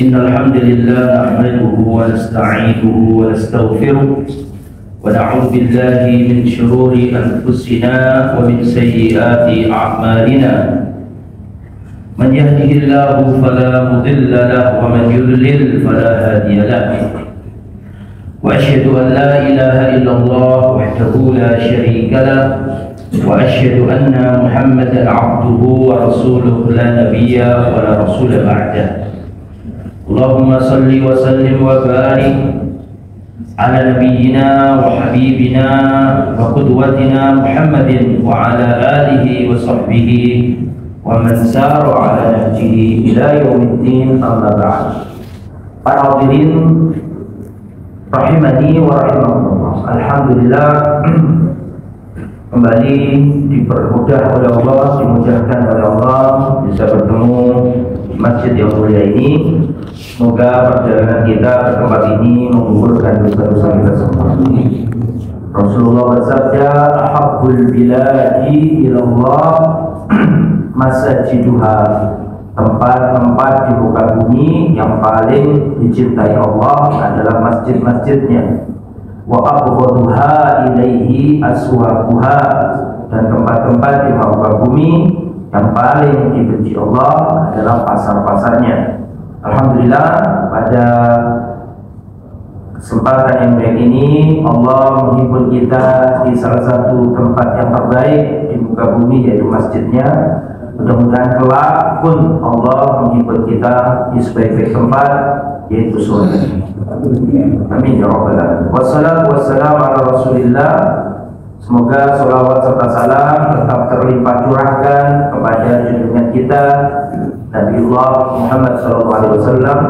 إن الحمد لله نحمده ونستعينه ونستغفره ونعوذ بالله من شرور أنفسنا ومن سيئات أعمالنا من يهده الله فلا مضل له ومن يضلل فلا هادي له وأشهد أن لا إله إلا الله وحده لا شريك له وأشهد أن محمدا عبده ورسوله لا نبي ولا رسول بعده اللهم صل وسلم وبارك على نبينا وحبيبنا وقدوتنا محمد وعلى آله وصحبه ومن سار على نهجه إلى يوم الدين أما بعد. Para hadirin rahimani wa rahimakumullah. Alhamdulillah, kembali dipermudah oleh Allah, dimudahkan oleh Allah bisa bertemu di masjid yang mulia ini. Semoga perjalanan kita ke tempat ini mengumpulkan dosa-dosa kita semua. Rasulullah bersabda, "Ahabbul biladi ilallah masajiduha." Tempat-tempat di muka bumi yang paling dicintai Allah adalah masjid-masjidnya. Wa abghaduha ilaihi aswaquha, dan tempat-tempat di muka bumi yang paling dibenci Allah adalah pasar-pasarnya. Alhamdulillah, pada kesempatan yang baik ini Allah menghimpun kita di salah satu tempat yang terbaik di muka bumi, yaitu masjidnya. Mudah-mudahan kelak pun Allah menghimpun kita di sebaik-baik tempat, yaitu surga. Amin ya rabbal alamin. Wassalatu wassalamu ala Rasulillah. Semoga salawat serta salam tetap terlimpah curahkan kepada junjungan kita Nabiullah Muhammad SAW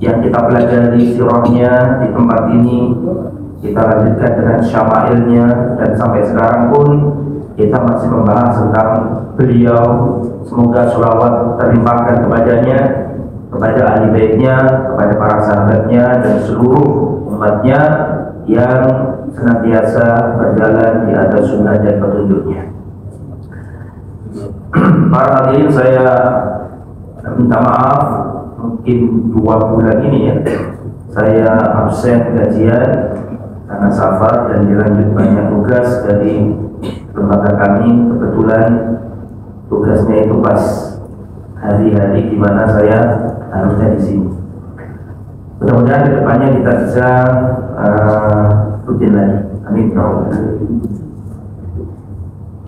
yang kita pelajari sirahnya di tempat ini, kita lanjutkan dengan syama'ilnya, dan sampai sekarang pun kita masih membahas tentang beliau. Semoga sholawat terlimpahkan kepadanya, kepada ahli baitnya, kepada para sahabatnya, dan seluruh umatnya yang senantiasa berjalan di atas sunnah dan petunjuknya. Para hadirin, saya minta maaf, mungkin 2 bulan ini ya saya absen kajian karena safar dan dilanjut banyak tugas dari lembaga kami. Kebetulan tugasnya itu pas hari-hari di mana saya harusnya di sini. Mudah-mudahan kedepannya kita bisa rutin lagi. Amin.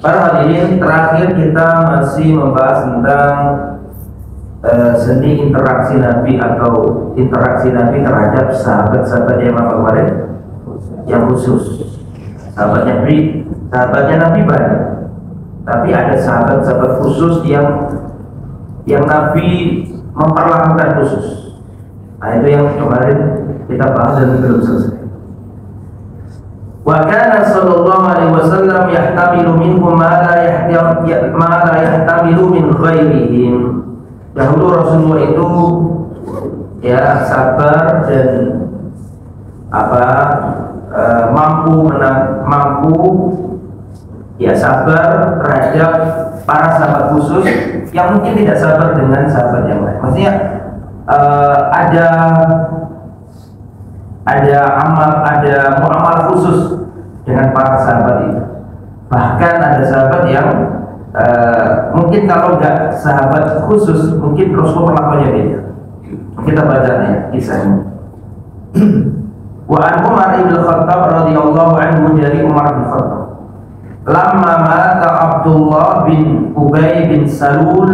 Para hadirin, terakhir kita masih membahas tentang seni interaksi Nabi atau interaksi Nabi terhadap sahabat-sahabat yang kemarin yang khusus. Sahabatnya Nabi banyak, tapi ada sahabat-sahabat khusus yang Nabi memperlakukan khusus. Nah, itu yang kemarin kita bahas dan belum selesai. Wa kana sallallahu alaihi wasallam yahtamilu minhum ma la yahtamilu min ghairihim. Dahulu Rasulullah itu ya sabar dan mampu ya sabar terhadap para sahabat khusus yang mungkin tidak sabar dengan sahabat yang lain. Maksudnya ada muamalah khusus dengan para sahabat itu. Bahkan ada sahabat yang mungkin kalau nggak sahabat khusus, mungkin Rasulullah perlakuannya beda. Kita baca ya kisahnya. Wa an Umar ibn Khattab radhiyallahu anhu, dari Umar bin Khattab. Lamma mata Abdullah bin Ubay bin Salul,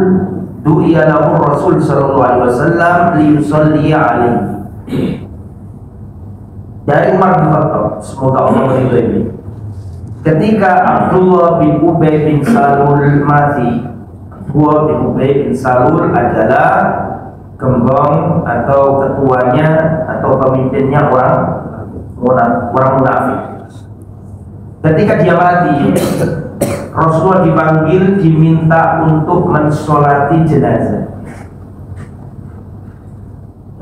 du'iya lahu Rasul sallallahu alaihi wasallam li yusalli alaihi. Dari Umar bin Khattab, semoga Allah meridhai. Ketika Abdullah bin Ubay bin Salul mati. Abdullah bin Ubay bin Salul adalah gembong atau ketuanya atau pemimpinnya orang munafik. Ketika dia mati, Rasulullah dipanggil, diminta untuk mensolati jenazah.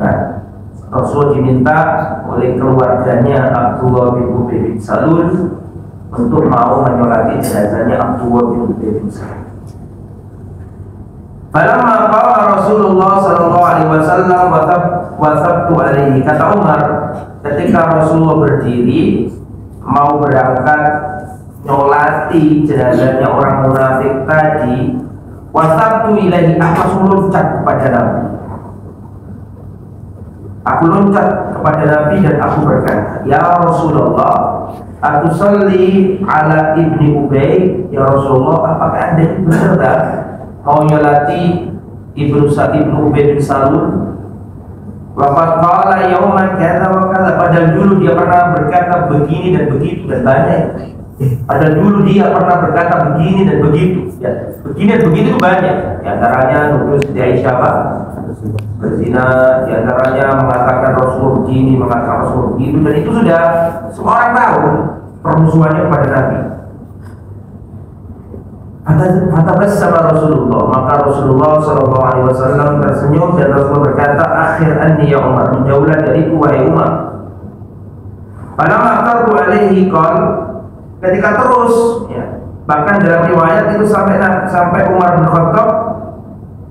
Nah, Rasulullah diminta oleh keluarganya Abdullah bin Ubay bin Salul untuk mau menyolati jenazahnya Abdullah bin Ubay bin Salul. Falamma qala Rasulullah wasabtu alaihi, kata Umar ketika Rasulullah berdiri mau berangkat nyolati jenazahnya orang munafik tadi, wasabtu ilaihi, aku langsung loncat kepada Nabi. Aku loncat kepada Nabi dan aku berkata, ya Rasulullah, aku salli ala ibni Ubay. Ya Rasulullah, apakah anda benar mau nyolati ibnu Ubay bin Salul? Wafat qala yauman kadza wa kadza, padahal dulu dia pernah berkata begini dan begitu dan banyak. Padahal dulu dia pernah berkata begini dan begitu, ya. Begini dan begitu itu banyak. Di antaranya nuduh Siti Aisyah berzina, di antaranya mengatakan Rasul begini, mengatakan Rasul begitu, dan itu sudah semua orang tahu permusuhannya kepada Nabi. Kata bersama Rasulullah, maka Rasulullah SAW tersenyum dan Rasulullah berkata, akhir anni ya Umar, menjauhlah dariku wahai Umar. Pada maktartu alaihi qal, ketika terus, ya, bahkan dalam riwayat itu sampai Umar bin Khattab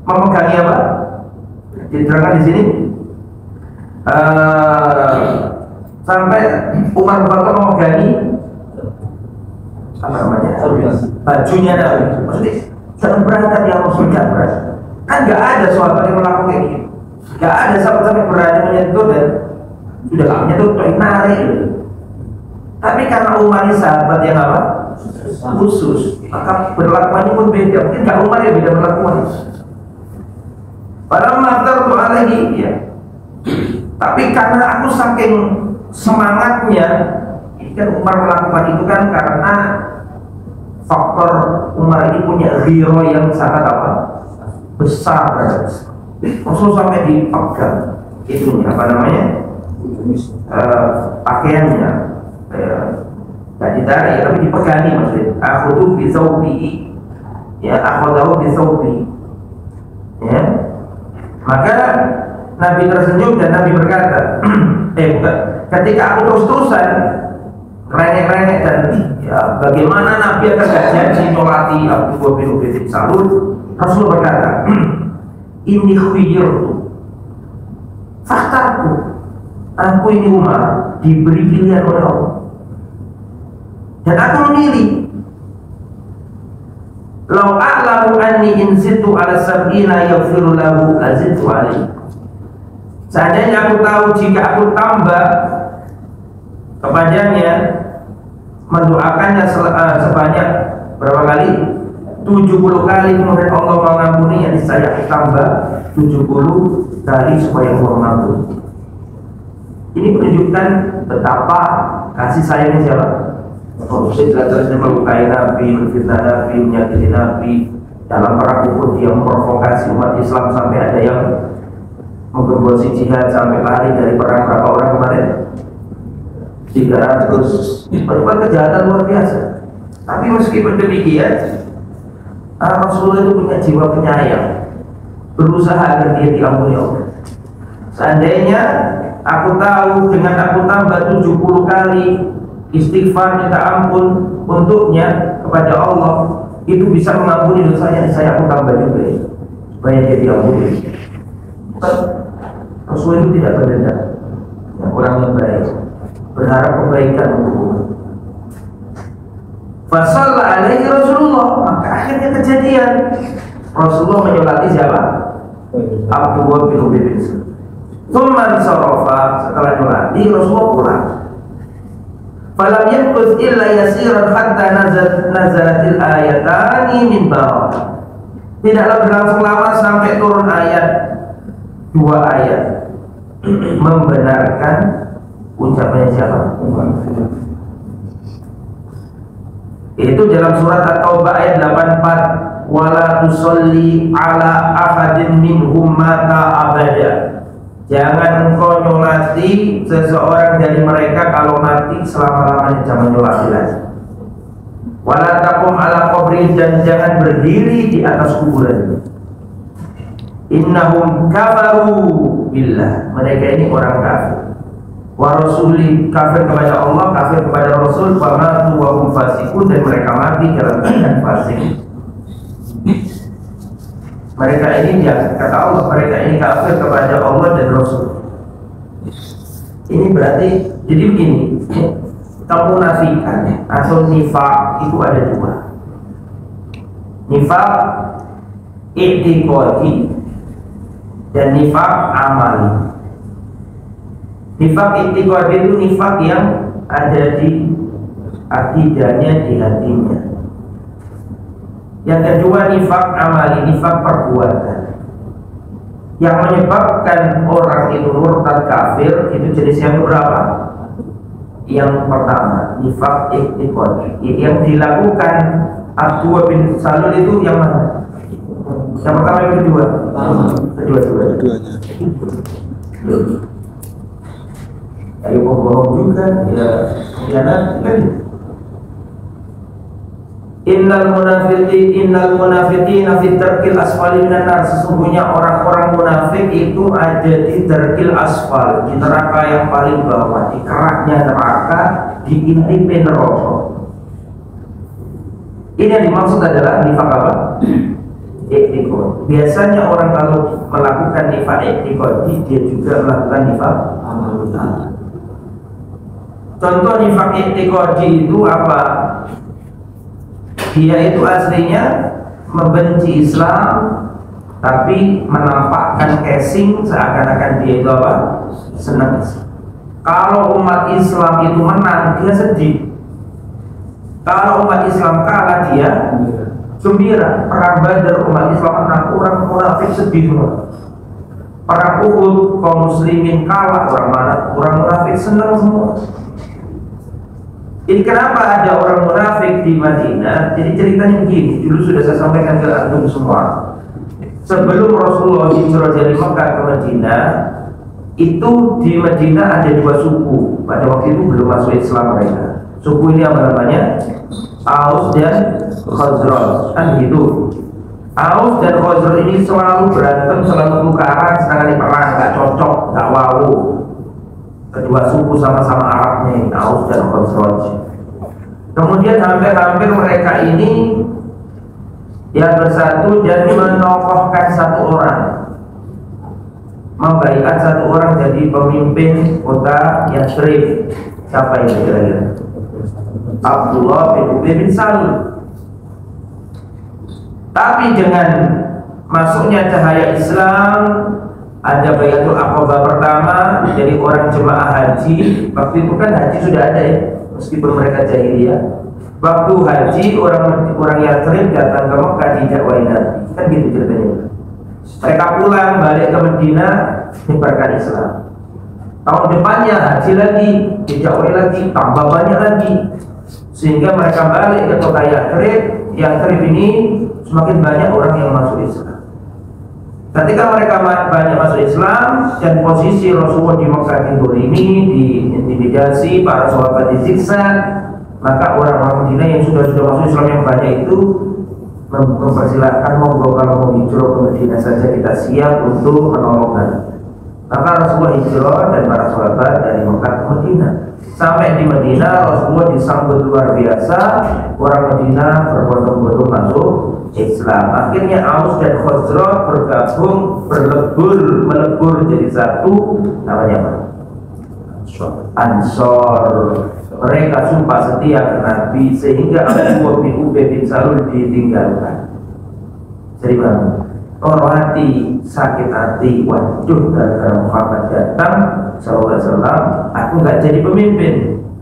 memegangi apa? Diterangkan di sini, sampai Umar bin Khattab memegangi apa namanya? Bajunya Nabi. Maksudnya jangan berangkat yang Rasul berangkat. Kan nggak ada sahabat yang melakukan kayak gitu. Nggak ada sahabat sampai berani menyentuh dan sudah nggak menyentuh tuh narik. Tapi karena Umar ini sahabat yang apa? Khusus, maka berlakuannya pun beda. Mungkin nggak Umar ya beda berlakuan. Pada mater tuh lagi ya. Tapi karena aku saking semangatnya, ini kan Umar melakukan itu kan karena faktor Umar ini punya hero yang sangat apa? Besar. Rasul sampai dipegang itu apa namanya? Pakaiannya. Tidak ditarik, tapi dipegangi maksudnya. Aku tuh bisa ubi, ya aku tahu bisa ubi, ya. Maka Nabi tersenyum dan Nabi berkata, bukan. Ketika aku terus-terusan rengek-rengek dan ya, bagaimana Nabi akan gak janji nyolati Abu bin Ubay bin Salul, Rasul berkata, ini khuyirtu, faktaku, aku ini Umar diberi pilihan oleh Allah. Dan aku memilih. Lau a'lamu anni in zidtu ala sab'ina yaghfiru lahu lazidtu alaihi. Seandainya aku tahu jika aku tambah kepadanya mendoakannya sebanyak berapa kali? 70 kali kemudian Allah mengampuni, yang saya tambah 70 kali supaya Allah mengampuni. Ini menunjukkan betapa kasih sayangnya siapa? Manusia jelas-jelasnya melukai Nabi, menfitnah Nabi, menyakiti Nabi. Dalam perang Uhud dia memprovokasi umat Islam sampai ada yang menggembosi jihad sampai lari dari perang. Berapa orang kemarin? 300. Berbuat kejahatan luar biasa. Tapi meskipun demikian, Rasulullah itu punya jiwa penyayang, berusaha agar dia diampuni Allah. Seandainya aku tahu dengan aku tambah 70 kali istighfar minta ampun untuknya kepada Allah, itu bisa mengampuni dosanya, saya aku tambah juga ya, supaya dia diampuni. Rasul itu tidak berdendam, ya, orang yang baik, berharap kebaikan untuk umat. Fasalla alaihi Rasulullah, maka akhirnya kejadian Rasulullah menyolati siapa? Abdullah bin Ubay bin Salul. Tsumma sarafa, setelah nyolati Rasulullah pulang. Falam yamkus illa yasiran hatta nazalatil ayatani min bawah. Tidaklah berlangsung lama sampai turun ayat, 2 ayat membenarkan ucapannya siapa? Itu dalam surat At-Taubah ayat 84, wala tusolli ala ahadin minhum mata abada. Jangan engkau nyolati seseorang dari mereka kalau mati selama-lamanya, jangan nyolati lagi. Wala taqum ala qabri, dan jangan berdiri di atas kuburan. Innahum kafaru billah, mereka ini orang kafir. Wa rasuli, kafir kepada Allah, kafir kepada Rasul. Wa matu wa hum fasiqun, dan mereka mati dalam keadaan fasik. Mereka ini, ya, kata Allah, mereka ini kafir kepada Allah dan Rasul. Ini berarti jadi begini, kemunafikan atau nifak itu ada dua. Nifak i'tiqadi dan nifak amali. Nifak i'tiqadi itu nifak yang ada di akidahnya, di hatinya. Yang kedua nifak amali, nifak perbuatan. Yang menyebabkan orang itu murtad kafir itu jenis yang berapa? Yang pertama, nifak i'tiqadi. Yang dilakukan Abdullah bin Salul itu yang mana? Yang pertama, yang kedua? Kedua-duanya. Ayo bohong juga, ya khianat kan? Innal munafiqina fi darkil asfali minan nar. Sesungguhnya orang-orang munafik itu ada di darkil asfal, di neraka yang paling bawah, di keraknya neraka, di inti neraka. Ini yang dimaksud adalah nifak apa? I'tiqad. Biasanya orang kalau melakukan nifak i'tiqad, dia juga melakukan nifak amal. Contoh nifak i'tiqad itu apa? Dia itu aslinya membenci Islam, tapi menampakkan casing seakan-akan dia itu apa? Senang. Kalau umat Islam itu menang, dia sedih. Kalau umat Islam kalah, dia gembira. Perang Badar umat Islam menang, orang munafik sedih semua. Perang Uhud kaum muslimin kalah, orang munafik senang semua. Ini kenapa ada orang munafik di Madinah? Jadi ceritanya begini, dulu sudah saya sampaikan ke antum semua. Sebelum Rasulullah hijrah dari Mekah ke Madinah, itu di Madinah ada dua suku. Pada waktu itu belum masuk Islam mereka. Suku ini apa namanya? Aus dan Khazraj, kan gitu. Aus dan Khazraj ini selalu berantem, selalu tukaran, sedangkan perang nggak cocok, nggak wow. Kedua suku sama-sama Arabnya ini, Aus dan Khazraj. Kemudian hampir-hampir mereka ini yang bersatu dan menokohkan satu orang, membaikat satu orang jadi pemimpin kota Yathrib. Siapa ini kira-kira? Abdullah bin Ubay bin Salul. Tapi dengan masuknya cahaya Islam, ada Bayatul Aqabah pertama, jadi orang jemaah haji. Waktu itu kan haji sudah ada ya, meskipun mereka jahiliyah. Waktu haji orang Yathrib datang ke Mekah didakwahi Nabi, kan gitu ceritanya. Mereka pulang balik ke Madinah menyebarkan Islam. Tahun depannya haji lagi, didakwahi lagi, tambah banyak lagi, sehingga mereka balik ke kota Yathrib. Yathrib ini semakin banyak orang yang masuk Islam. Ketika mereka banyak masuk Islam dan posisi Rasulullah di Mekah ini diintimidasi, para sahabat disiksa, maka orang-orang Madinah yang sudah masuk Islam yang banyak itu mempersilahkan monggo kalau mau hijrah ke Madinah saja, kita siap untuk menolong Nabi. Maka Rasulullah hijrah dan para sahabat dari Mekah ke Madinah. Sampai di Madinah Rasulullah disambut luar biasa, orang Madinah berbondong-bondong masuk Islam. Akhirnya Aus dan Khazraj bergabung, melebur jadi satu, namanya apa? Ansor. Mereka sumpah setia ke Nabi sehingga Abdullah bin Ubay bin Salul ditinggalkan. Jadi orang hati, sakit hati, waduh gara-gara Muhammad datang sallallahu alaihi wasallam, aku nggak jadi pemimpin.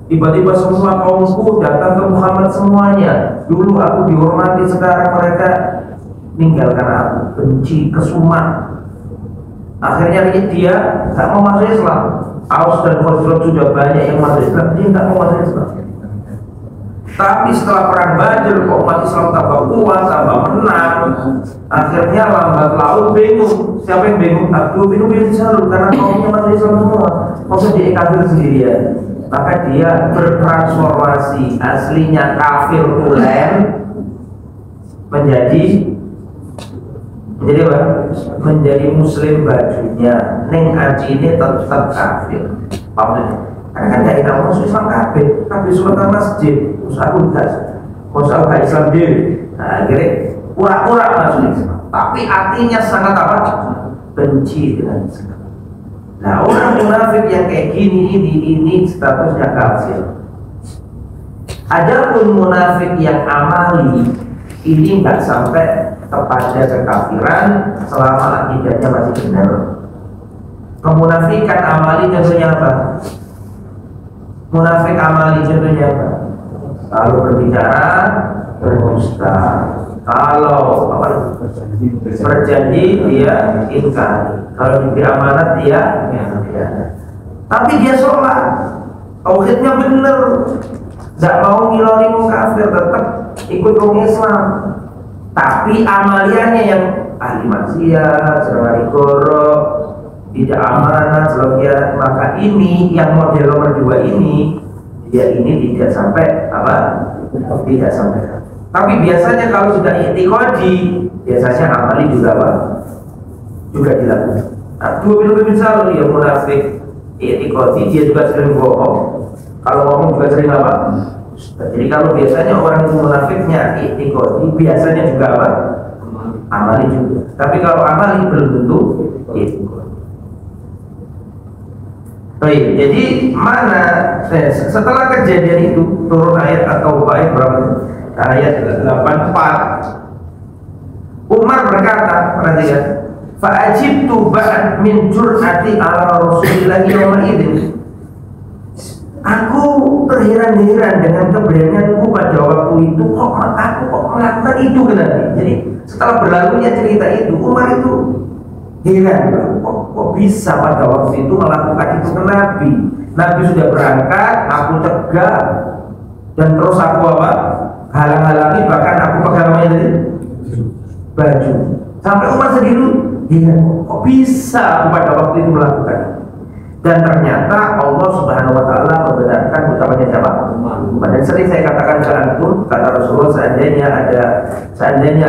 Tiba-tiba semua kaumku datang ke Muhammad semuanya. Dulu aku dihormati, sekarang mereka meninggalkan aku, benci, kesumat. Akhirnya dia nggak mau masuk Islam. Aus dan Khazraj sudah banyak yang masuk Islam, dia nggak mau masuk Islam. Tapi setelah perang Badar, umat Islam tambah kuat, tambah menang. Akhirnya lambat laun bingung. Siapa yang bingung? Abdullah bin Ubay bin Salul, karena kaumnya masuk Islam semua. Maksudnya dia kafir sendirian. Maka dia bertransformasi, aslinya kafir tulen menjadi apa? Menjadi muslim bajunya. Neng aji ini tetap kafir. Maksudnya karena kan tidak tahu masuk Islam kafir, tapi sultan masjid, aku tidak Islam dia. Nah, akhirnya pura-pura masuk Islam, tapi hatinya sangat apa? Benci dengan Islam. Nah, orang munafik yang kayak gini ini statusnya kafir. Adapun munafik yang amali ini nggak sampai kepada kekafiran selama akidahnya masih benar. Kemunafikan amali contohnya apa? Munafik amali contohnya apa? Kalau berbicara berdusta, kalau berjanji dia ingkar, kalau diberi amanat dia tapi dia sholat, tauhidnya bener, nggak mau ngilangin kafir, tetap ikut orang Islam, tapi amaliannya yang ahli maksiat, sering gorok, tidak amanat, selalu, maka ini yang model nomor 2 ini dia ini tidak sampai apa? Tidak sampai. Tapi biasanya kalau sudah i'tiqadi, biasanya amali juga apa? Juga dilakukan. Nah, dua bin Salul yang munafik i'tiqadi, dia juga sering bohong. Kalau ngomong juga sering apa? Jadi kalau biasanya orang itu munafiknya i'tiqadi, biasanya juga apa? Amali juga. Tapi kalau amali belum tentu i'tiqadi. Baik, jadi mana setelah kejadian itu turun ayat atau ayat berapa? Ayat 84. Umar berkata, perhatikan, fa'ajibtu ba'd min jur'ati ala Rasulillah yawma idzin. Aku terheran-heran dengan keberanianku pada waktu itu, kok melakukan itu ke Nabi. Jadi setelah berlalunya cerita itu, Umar itu heran, kok bisa pada waktu itu melakukan itu ke Nabi. Nabi sudah berangkat, aku cegah, dan terus aku apa? Halang-halangi, bahkan aku pegang tadi baju. Sampai Umar sendiri heran, kok bisa aku pada waktu itu melakukan. Dan ternyata Allah Subhanahu Wa Taala membenarkan ucapannya siapa? Dan sering saya katakan ke antum, kata Rasulullah, seandainya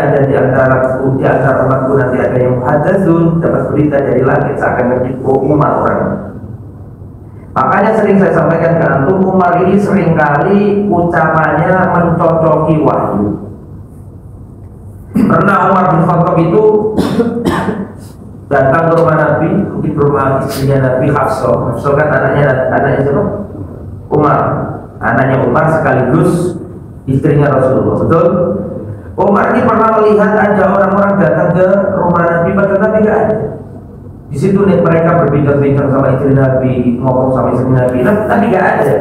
ada di antara umatku nanti ada yang muhaddatsun, dapat berita dari langit seakan menjadi umat orang. Makanya sering saya sampaikan ke antum, Umar ini seringkali ucapannya mencocoki wahyu. Pernah Umar bin Khattab itu datang ke rumah Nabi, di rumah istrinya Nabi, Hafsah. Hafsah kan anaknya siapa? Umar. Anaknya Umar sekaligus istrinya Rasulullah. Betul? Umar ini pernah melihat ada orang-orang datang ke rumah Nabi, padahal Nabi nggak ada. Di situ nih mereka berbincang-bincang sama istri Nabi, ngomong sama istri Nabi. Nabi nggak ada.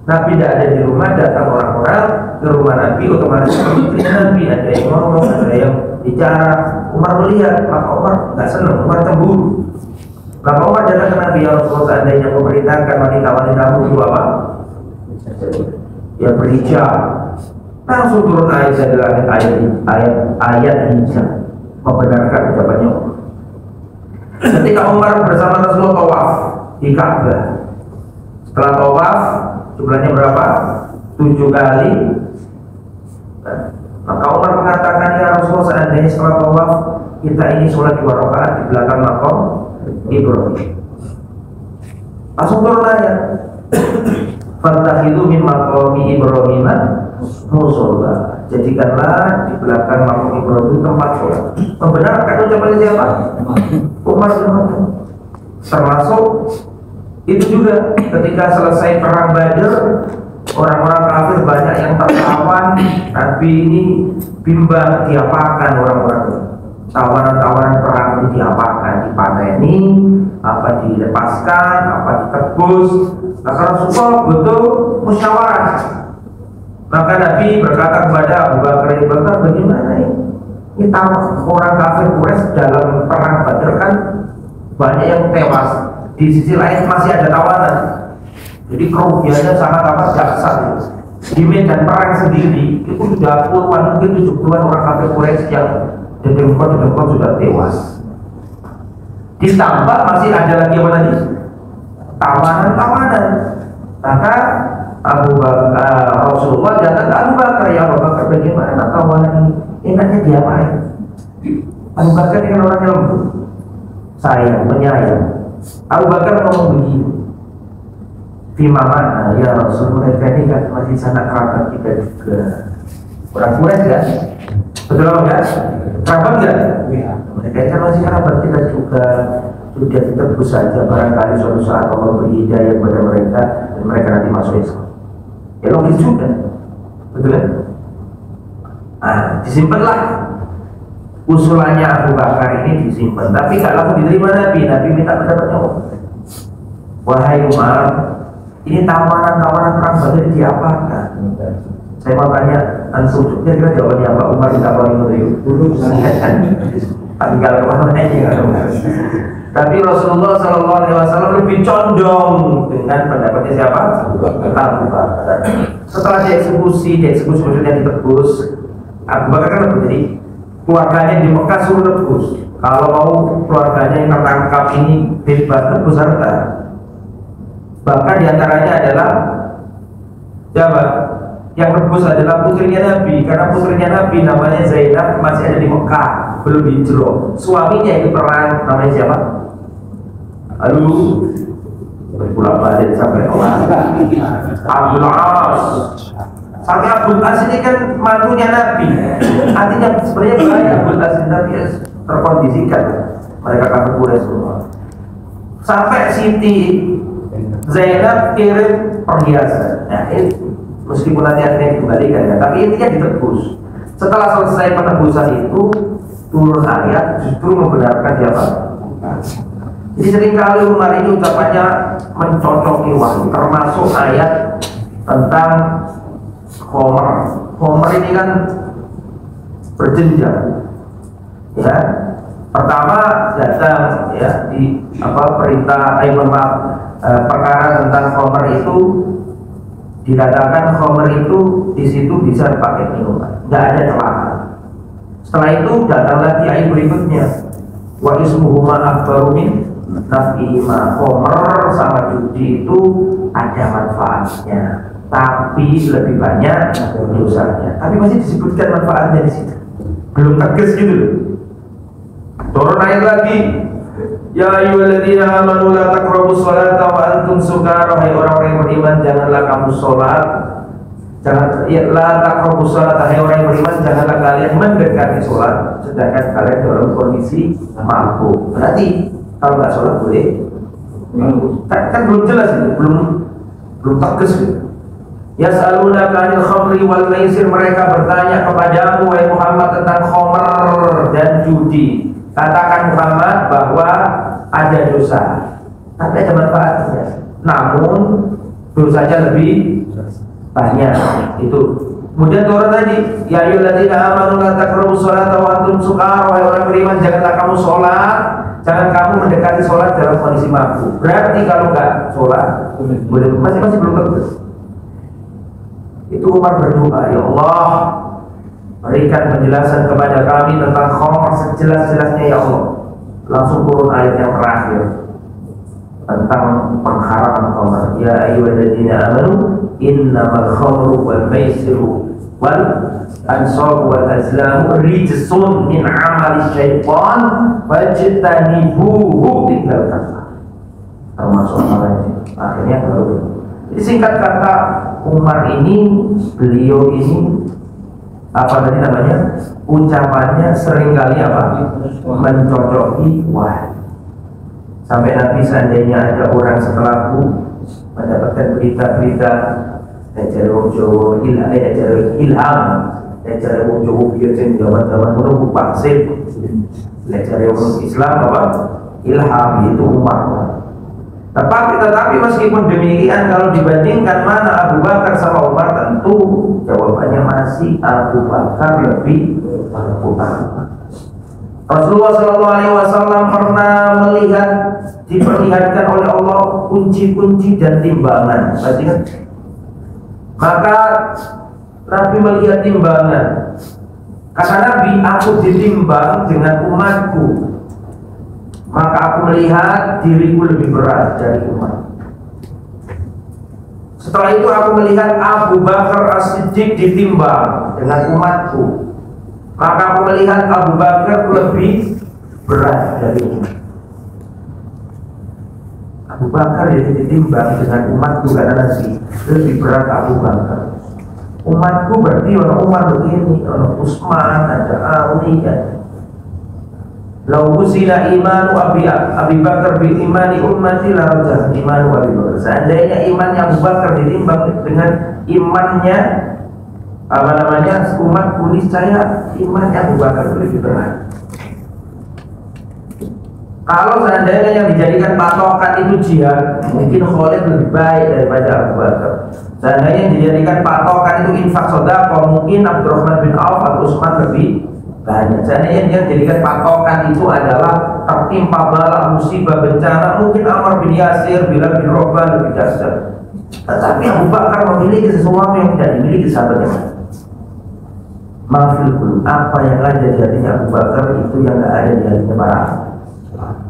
Nabi tidak ada di rumah, datang orang-orang ke rumah Nabi, otomatis istri Nabi ada yang ngomong, ada yang bicara. Umar melihat, maka Umar nggak senang, Umar cemburu. Maka Umar datang ke Nabi, ya Rasulullah, seandainya memerintahkan wanita-wanita itu apa? Ya berhijab. Langsung turun ayat dari langit, ayat hijab membenarkan ucapannya Umar. Ketika Umar bersama Rasulullah tawaf di Ka'bah, setelah tawaf jumlahnya berapa? 7 kali. Maka Umar mengatakan, ya Rasulullah, seandainya setelah tawaf kita ini sholat 2 rakaat di belakang maqam Ibrahim. Langsung turun ayat, fattakhidhu min maqami Ibrahim musalla. Jadikanlah di belakang maqam Ibrahim tempat sholat. Membenarkan ucapan siapa? Umar bin Khattab. Termasuk itu juga ketika selesai perang Badar, orang-orang kafir banyak yang tertawan, Nabi ini bimbang, diapakan orang-orang, tawanan-tawanan perang itu diapakan, dipateni, apa dilepaskan, apa ditebus. Maka Rasulullah betul musyawarah. Maka Nabi berkata kepada Abu Bakar, bagaimana ini? Kita orang kafir Quraisy dalam perang Badar kan banyak yang tewas, di sisi lain masih ada tawanan. Jadi kerugiannya sangat amat dahsyat. Di medan perang sendiri itu sudah puluhan, mungkin 70-an orang kafir Quraisy yang dedengkot sudah tewas. Ditambah masih ada lagi apa tadi? Tawanan. Maka Rasulullah datang ke Abu Bakar, ya Abu Bakar, bagaimana tawanan ini? Enaknya diapain? Abu Bakar dengan orang yang lembut, sayang, menyayang. Abu Bakar ngomong begini, Fima mana ya Rasul, mereka ini kan masih sanak kerabat kita juga. Orang Quraisy kan? Betul apa enggak? Kerabat enggak? Mereka ini kan masih kerabat kita juga. sudah ditebus saja, barangkali suatu saat Allah beri hidayah kepada mereka dan mereka nanti masuk Islam. Ya logis juga, betul kan? Disimpanlah usulannya Abu Bakar ini disimpan, tapi gak langsung diterima Nabi. Nabi minta pendapatnya. Wahai Umar, ini tawaran-tawaran perang Badar diapakan? Saya mau tanya, antum kira-kira jawabannya apa? Umar ditawarin itu tinggal kemana aja. Tapi Rasulullah SAW lebih condong dengan pendapatnya siapa? Abu Bakar. Setelah dieksekusi maksudnya ditebus, Abu Bakar kan jadi keluarganya di Mekah suruh tebus. Kalau mau keluarganya yang tertangkap ini bebas, tebus harta. Bahkan diantaranya adalah siapa? Yang tebus adalah putrinya Nabi, karena putrinya Nabi namanya Zainab masih ada di Mekah, belum hijrah. Suaminya itu perang, namanya siapa? Aduh, berpulak balik sampai Abdul As. Sampai Abdul As ini kan mantunya Nabi. Artinya sebenarnya banyak Abdul As Nabi terkondisikan. Mereka kafir Quraisy semua. Sampai Siti Zainab kirim perhiasan. Nah, meskipun nanti akhirnya dikembalikan, ya, tapi intinya ditebus. Setelah selesai penebusan itu, turun ayat justru membenarkan siapa? Jadi seringkali Umar ini ucapannya mencocoki wahyu, termasuk ayat tentang Khomer. Khomer ini kan berjenjang, ya. Pertama datang ya di perintah perkara tentang Khomer itu dikatakan Khomer itu di situ bisa dipakai minuman, nggak ada celaka. Setelah itu datang lagi ayat berikutnya, wa ismuhuma akbaru min naf'ihima. Khomer sama judi itu ada manfaatnya, tapi lebih banyak dosanya. Tapi masih disebutkan manfaatnya di situ, belum tegas gitu loh. Turun ayat lagi, ya ayyuhalladzina amanu la taqrabus sholata wa antum sukara. Hai orang-orang yang beriman, janganlah kamu sholat. La taqrabus sholata, hai orang yang beriman, janganlah kalian mendekati sholat sedangkan kalian dalam kondisi mabuk. Berarti kalau nggak sholat boleh? Kan belum jelas ini, belum tegas gitu. Yas'alunaka 'anil khamri wal maisir, mereka bertanya kepadamu wahai Muhammad tentang khamr dan judi. Katakan Muhammad bahwa ada dosa, tapi ada manfaatnya. Namun dosanya lebih banyak. Itu. Kemudian turun tadi, ya ayyuhalladzina amanu la taqrabus sholata wa antum sukara. Wahai orang beriman, janganlah kamu sholat, jangan kamu mendekati sholat dalam kondisi mabuk. Berarti kalau nggak sholat, boleh masih belum bagus. Itu Umar berdoa, ya Allah, berikan penjelasan kepada kami tentang khamr sejelas-jelasnya ya Allah. Langsung turun ayat yang terakhir tentang pengharaman khamr. Ya ayyuhalladzina amanu innamal khamru wal maisiru wal ansab wal azlamu rijsun min amali syaitan fajtanibuhu, tinggalkanlah. Termasuk amalannya. Akhirnya baru. Jadi singkat kata, Umar ini, beliau ini apa tadi namanya, ucapannya seringkali mencocoki wahyu. Sampai Nabi seandainya ada orang setelahku mendapatkan berita-berita dari wong Jawa ilham, dari wong Jawa biasa zaman-zaman menunggu vaksin, dari wong Islam ilham, itu Umar. Tetapi meskipun demikian, kalau dibandingkan mana Abu Bakar sama Umar, tentu jawabannya masih Abu Bakar lebih utama. Rasulullah SAW pernah diperlihatkan oleh Allah kunci-kunci dan timbangan. Maka Nabi melihat timbangan. Kata Nabi, aku ditimbang dengan umatku, maka aku melihat diriku lebih berat dari umat. Setelah itu aku melihat Abu Bakar As-Siddiq ditimbang dengan umatku, maka aku melihat Abu Bakar lebih berat dari umat. Abu Bakar jadi ditimbang dengan umatku karena nasi lebih berat Abu Bakar. Umatku berarti orang Umar begini, orang Utsman, ada Ali, Lau usila imanu Abi Bakar bil imani ummati la rajah imanu Abi Bakar. Seandainya imannya Abu Bakar ditimbang dengan imannya umatku, niscaya imannya Abu Bakar lebih berat. Kalau seandainya yang dijadikan patokan itu jihad, mungkin Khalid lebih baik daripada Abu Bakar. Seandainya yang dijadikan patokan itu infak sedekah, mungkin Abdurrahman bin Auf atau Utsman lebih banyak. Seandainya yang dijadikan patokan itu adalah tertimpa bala, musibah, bencana, mungkin Ammar bin Yasir, Bilal bin Rabah lebih dahsyat. Tetapi Abu Bakar memiliki sesuatu yang tidak dimiliki sahabat yang lain. Mafil qulub, apa yang ada di hatinya Abu Bakar itu yang tidak ada di hatinya para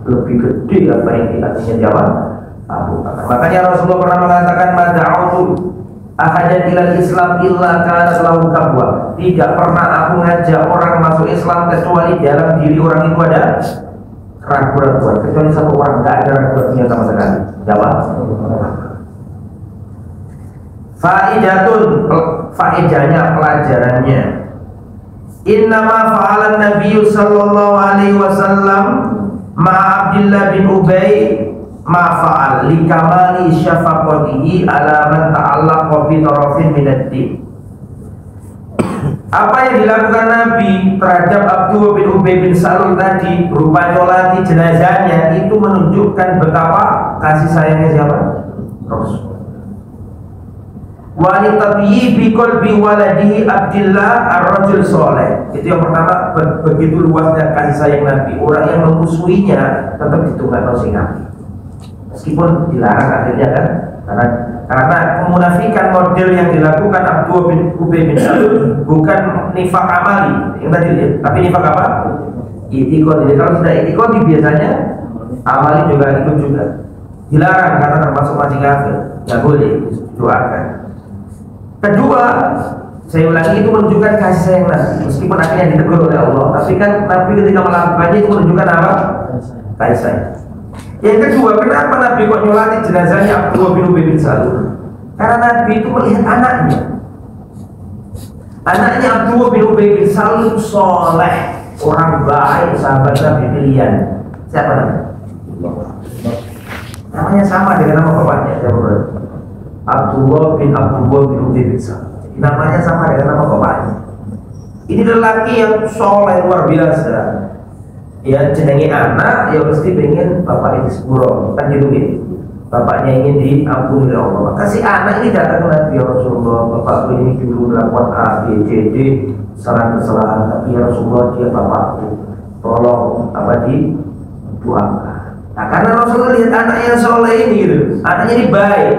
lebih gede apa yang di hatinya siapa? Abu Bakar. Makanya Rasulullah pernah mengatakan mada'utu ahadan ilal Islam illa kana lahu kabwa. Tidak pernah aku ngajak orang masuk Islam kecuali dalam diri orang itu ada keraguan-keraguan. Kecuali satu orang tidak ada keraguannya sama sekali. Jawab. Faidatun, faedahnya, pelajarannya. Innama fa'alan Nabi sallallahu alaihi wasallam ma Abdullah bin Ubay ma fa'al li kamali syafaqatihi ala man ta'allaqa bi tarafin min ad-din. Apa yang dilakukan Nabi terhadap Abdullah bin Ubay bin Salul tadi berupa nyolati jenazahnya itu menunjukkan betapa kasih sayangnya siapa? Rasul. Wa litabyibi qalbi waladihi Abdillah ar-rajul saleh. Itu yang pertama, begitu luasnya kasih sayang Nabi. Orang yang memusuhinya tetap ditunggangi oleh Nabi. Meskipun dilarang akhirnya kan, karena kemunafikan model yang dilakukan Abdullah bin Ubay bin Salul bukan nifak amali yang tadi, tapi nifak apa? Itikad. Jadi kalau sudah itikad biasanya amali juga ikut juga. Dilarang karena termasuk masih kafir. Tidak boleh doakan. Kedua, saya ulangi, itu menunjukkan kasih sayang Nabi. Meskipun akhirnya ditegur oleh Allah, tapi kan Nabi ketika melakukannya itu menunjukkan apa? Kasih sayang. Yang kedua, kenapa Nabi kok nyolati jenazahnya Abdullah bin Ubay bin Salul? Karena Nabi itu melihat anaknya. Anaknya Abdullah bin Ubay bin Salul soleh, orang baik, sahabat Nabi pilihan. Siapa namanya? Namanya sama dengan nama bapaknya. Abdullah bin Ubay bin Salul. Namanya sama dengan nama bapaknya. Ini lelaki yang soleh luar biasa. Ya jenenge anak, ya mesti pengen bapak ini sepuro, kan gitu gitu. Bapaknya ingin diampuni oleh Allah. Maka si anak ini datang ke Nabi, ya Rasulullah, bapakku ini dulu melakukan A, B, C, D, kesalahan, tapi ya Rasulullah dia bapakku, tolong apa didoakan. Nah karena Rasulullah lihat anaknya soleh ini gitu, anaknya ini baik.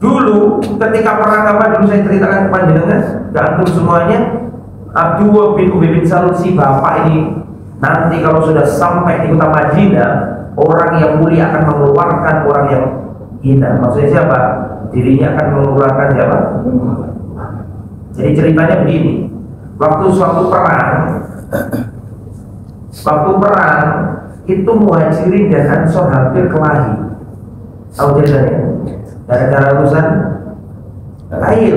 Dulu ketika perang apa dulu saya ceritakan kepada jenengan, antum semuanya, Abdullah bin Ubay bin Salul si bapak ini nanti kalau sudah sampai di kota Madinah, orang yang mulia akan mengeluarkan orang yang hina. Maksudnya siapa? Dirinya akan mengeluarkan siapa? Jadi ceritanya begini, waktu suatu perang itu Muhajirin dan Ansor hampir kelahi. Tahu ceritanya? Gara-gara urusan kail,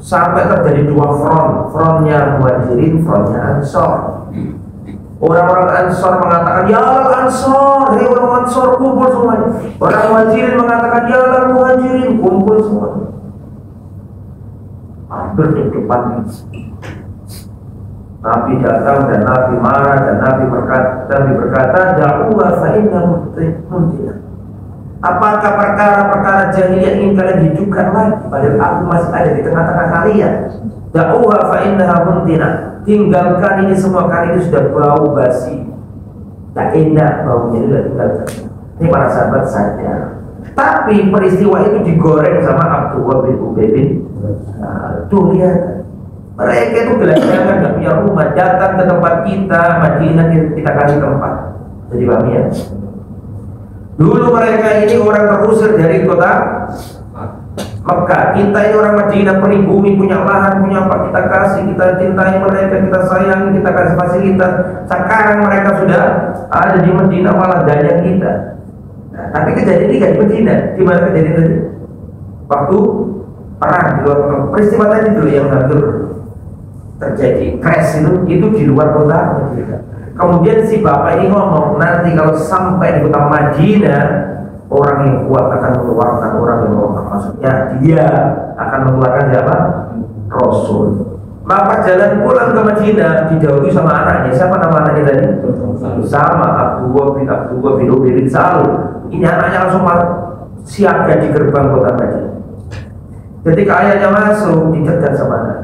sampai terjadi dua frontnya Muhajirin, frontnya Ansor. Orang-orang Ansor mengatakan ya Allah Ansor, hei orang Ansor kumpul semuanya. Orang Muhajirin mengatakan ya Allah Muhajirin kumpul semuanya. Hampir di depan Nabi datang dan Nabi marah dan Nabi berkata da'uha fa'inna muntina. Apakah perkara-perkara jahiliyah ingin kalian hidupkan lagi? Padahal aku masih ada di tengah-tengah kalian. Da'uha fa'inna muntina. Tinggalkan ini semua, kali ini sudah bau basi, tak enak baunya, sudah tinggalkan. Ini para sahabat sadar. Tapi peristiwa itu digoreng sama Abdullah bin Ubay bin tuh lihat, mereka itu gelandangan, gak punya rumah, datang ke tempat kita Madinah, kita kasih tempat. Jadi paham ya? Dulu mereka ini orang terusir dari kota Mekah, kita ini orang Madinah pribumi, punya lahan, punya apa, kita kasih, kita cintai mereka, kita sayangi, kita kasih fasilitas. Sekarang mereka sudah ada di Madinah, malah daya kita. Nah, tapi kejadian ini gak di Madinah. Di mana kejadian tadi? Waktu perang di luar kota. Peristiwa tadi dulu yang hampir terjadi crash itu di luar kota Madinah. Kemudian si bapak ini ngomong, nanti kalau sampai di kota Madinah, orang yang kuat akan mengeluarkan orang yang lemah. Maksudnya dia akan mengeluarkan siapa? Rasul. Maka jalan pulang ke Madinah didahului sama anaknya. Siapa nama anaknya tadi? Sama Abdullah bin Ubay bin Salul. Ini anaknya langsung siaga di gerbang kota Madinah. Ketika ayahnya masuk, dicegat sama anak.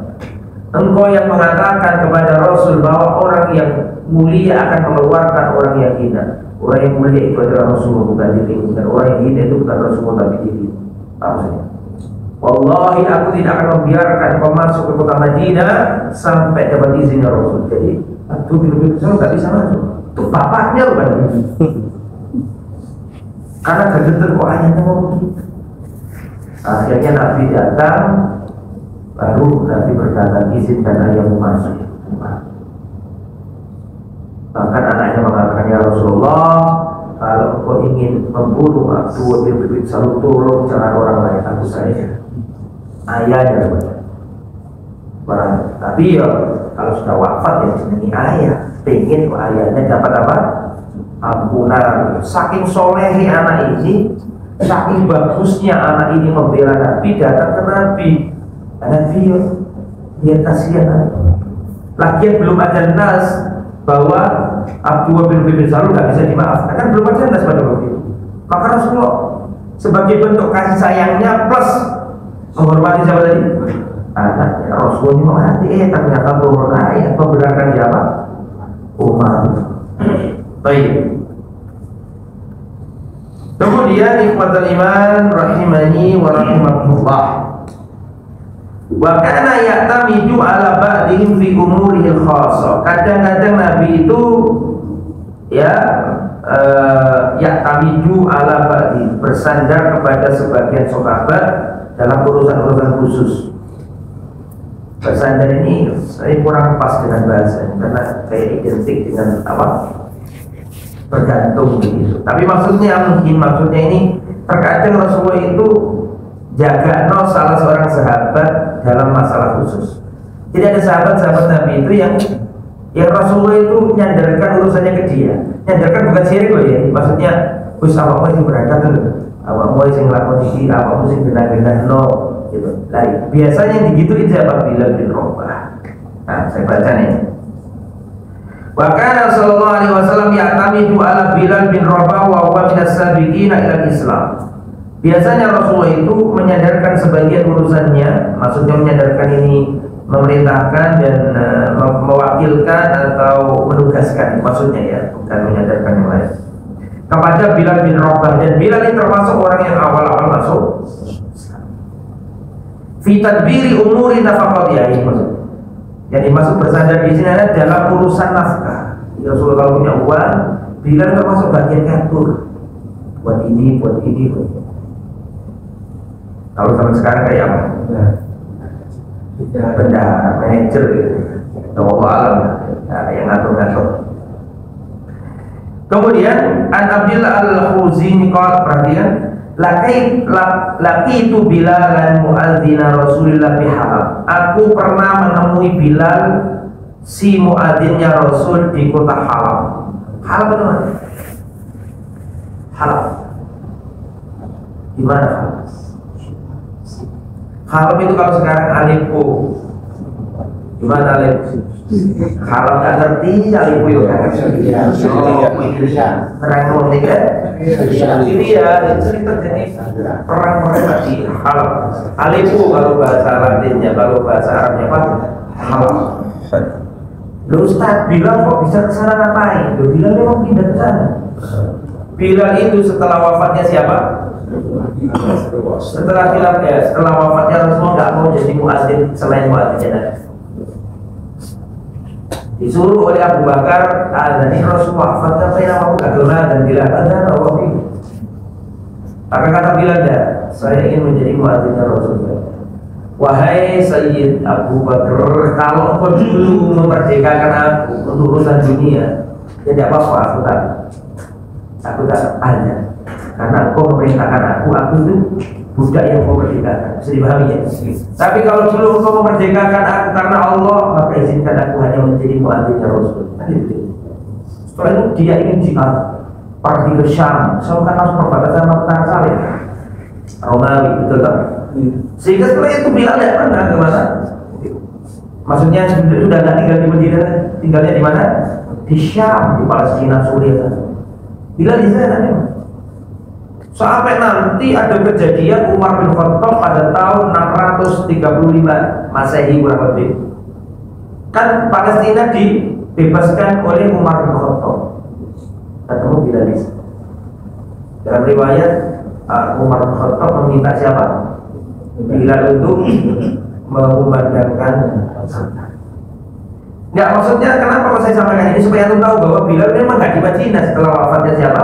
Engkau yang mengatakan kepada Rasul bahwa orang yang mulia akan mengeluarkan orang yang hina. Orang yang mulia itu adalah Rasulullah, bukan diri. Dan orang yang hina itu bukan Rasulullah, tapi diri. Maksudnya, wallahi aku tidak akan membiarkan kau masuk ke kota Madinah sampai dapat izin Rasul. Jadi, aku betul-betul nggak bisa masuk. Itu bapaknya loh kan. Karena kegeter kok ayahnya ngomong gitu. Akhirnya Nabi datang. Baru Nabi berkata, izinkan ayahmu masuk. Bahkan anaknya mengatakan, ya Rasulullah, kalau engkau ingin membunuh Abdullah bin Ubay bin Salul, tolong jangan orang lain, aku saja. Ayahnya barang. Tapi ya kalau sudah wafat ya ini ayah. Pengen ayahnya dapat apa? Ampunan. Saking solehi anak ini, saking bagusnya anak ini membela Nabi, datang ke Nabi. Nabi dia kasihan. Lagian belum ada nas bahwa Abdullah bin Ubay bin Salul nggak bisa dimaafkan, kan belum ada nas pada waktu itu. Maka Rasulullah sebagai bentuk kasih sayangnya plus menghormati siapa tadi? Anaknya. Rasulullah menghormati, ternyata turun ayat membenarkan siapa? Umar. Baik. Kemudian ikhwatul iman rahimani wa rahimakumullah. Wa kana ya'tamidu ala ba'dihim fi umurihil khassah. Kadang-kadang Nabi itu ya ya'tamidu ala ba'di, bersandar kepada sebagian sahabat dalam urusan-urusan khusus. Bersandar ini saya kurang pas dengan bahasa karena kayak identik dengan apa? Bergantung begitu. Tapi maksudnya ini terkadang Rasulullah itu jaga salah seorang sahabat dalam masalah khusus. Jadi ada sahabat-sahabat Nabi itu yang Rasulullah itu nyandarkan urusannya ke dia. Nyandarkan bukan syirik loh ya. Maksudnya, wis apa sih berangkat tuh, apa sing nglakoni iki, apa sing benar-benar no gitu. Lah biasanya yang digituin siapa? Bilal bin Rabah. Nah, saya baca nih. Wa kana sallallahu alaihi wasallam ya'tamidu ala Bilal bin Rabah wa huwa minas sabiqina ila Islam. Biasanya Rasulullah itu menyadarkan sebagian urusannya, maksudnya menyadarkan ini memerintahkan dan mewakilkan atau menugaskan, maksudnya ya, bukan menyadarkan yang lain, kepada Bilal bin Rabah. Dan Bilal ini termasuk orang yang awal-awal masuk fi tadbiri umuri nafaqatihi, maksudnya yang dimaksud bersandar di sini adalah dalam urusan nafkah. Rasulullah kalau punya uang, Bilal termasuk bagian ngatur, buat ini. Kalau zaman sekarang kayak apa? Bendahara, manajer gitu. Allah alam, yang ngatur-ngatur. Kemudian An Abdillah al-Khuzini qala, perhatikan, laki itu Bilalan muadzina Rasulillah bihalab. Aku pernah menemui Bilal si muadzinnya Rasul di kota Halab. Halab itu mana? Halab. Di mana Halab? Halab itu kalau sekarang Aleppo. Di mana Aleppo? Halab nggak ngerti, Aleppo juga nggak ngerti. Perang Murni kan? Syria itu sering terjadi perang di Halab. Aleppo kalau bahasa Latinnya, kalau bahasa Arabnya apa? Halab. Loh Ustaz, Bilal kok bisa ke sana ngapain? Loh Bilal memang pindah ke sana. Bilal itu setelah wafatnya siapa? Setelah wafatnya Rasulullah nggak mau jadi muadzin selain muadzinnya Nabi. Disuruh oleh Abu Bakar, ini Rasulullah wafatnya saya mau agama dan Bilal ada nawawi. Maka kata Bilal, saya ingin menjadi muadzinnya Rasulullah. Wahai Sayyid Abu Bakar, kalau kau dulu memerdekakan aku untuk urusan dunia, jadi apa-apa aku tak ada. Karena kau memerintahkan aku itu budak yang kau merdekakan. Bisa dipahami ya? Tapi kalau dulu kau memerdekakan aku karena Allah, maka izinkan aku hanya menjadi muadzinnya Rasul. Setelah itu dia ingin jihad, pergi ke Syam, kan langsung perbatasan Mekah Salim, Romawi, betul tak? Sehingga setelah itu Bilal tidak pernah kemana. Maksudnya sebenarnya sudah tidak tinggal di Madinah, tinggalnya di mana? Di Syam, di Palestina, Suriah. Bilal di sana memang. Sampai nanti ada kejadian Umar bin Khattab pada tahun 635 Masehi kurang lebih. Kan Palestina dibebaskan oleh Umar bin Khattab. Ketemu Bilal di sana. Dalam riwayat Umar bin Khattab meminta siapa? Bilal untuk mengumandangkan azan. Enggak, maksudnya kenapa kalau saya sampaikan ini supaya anda tahu bahwa Bilal memang nggak di Madinah setelah wafatnya siapa?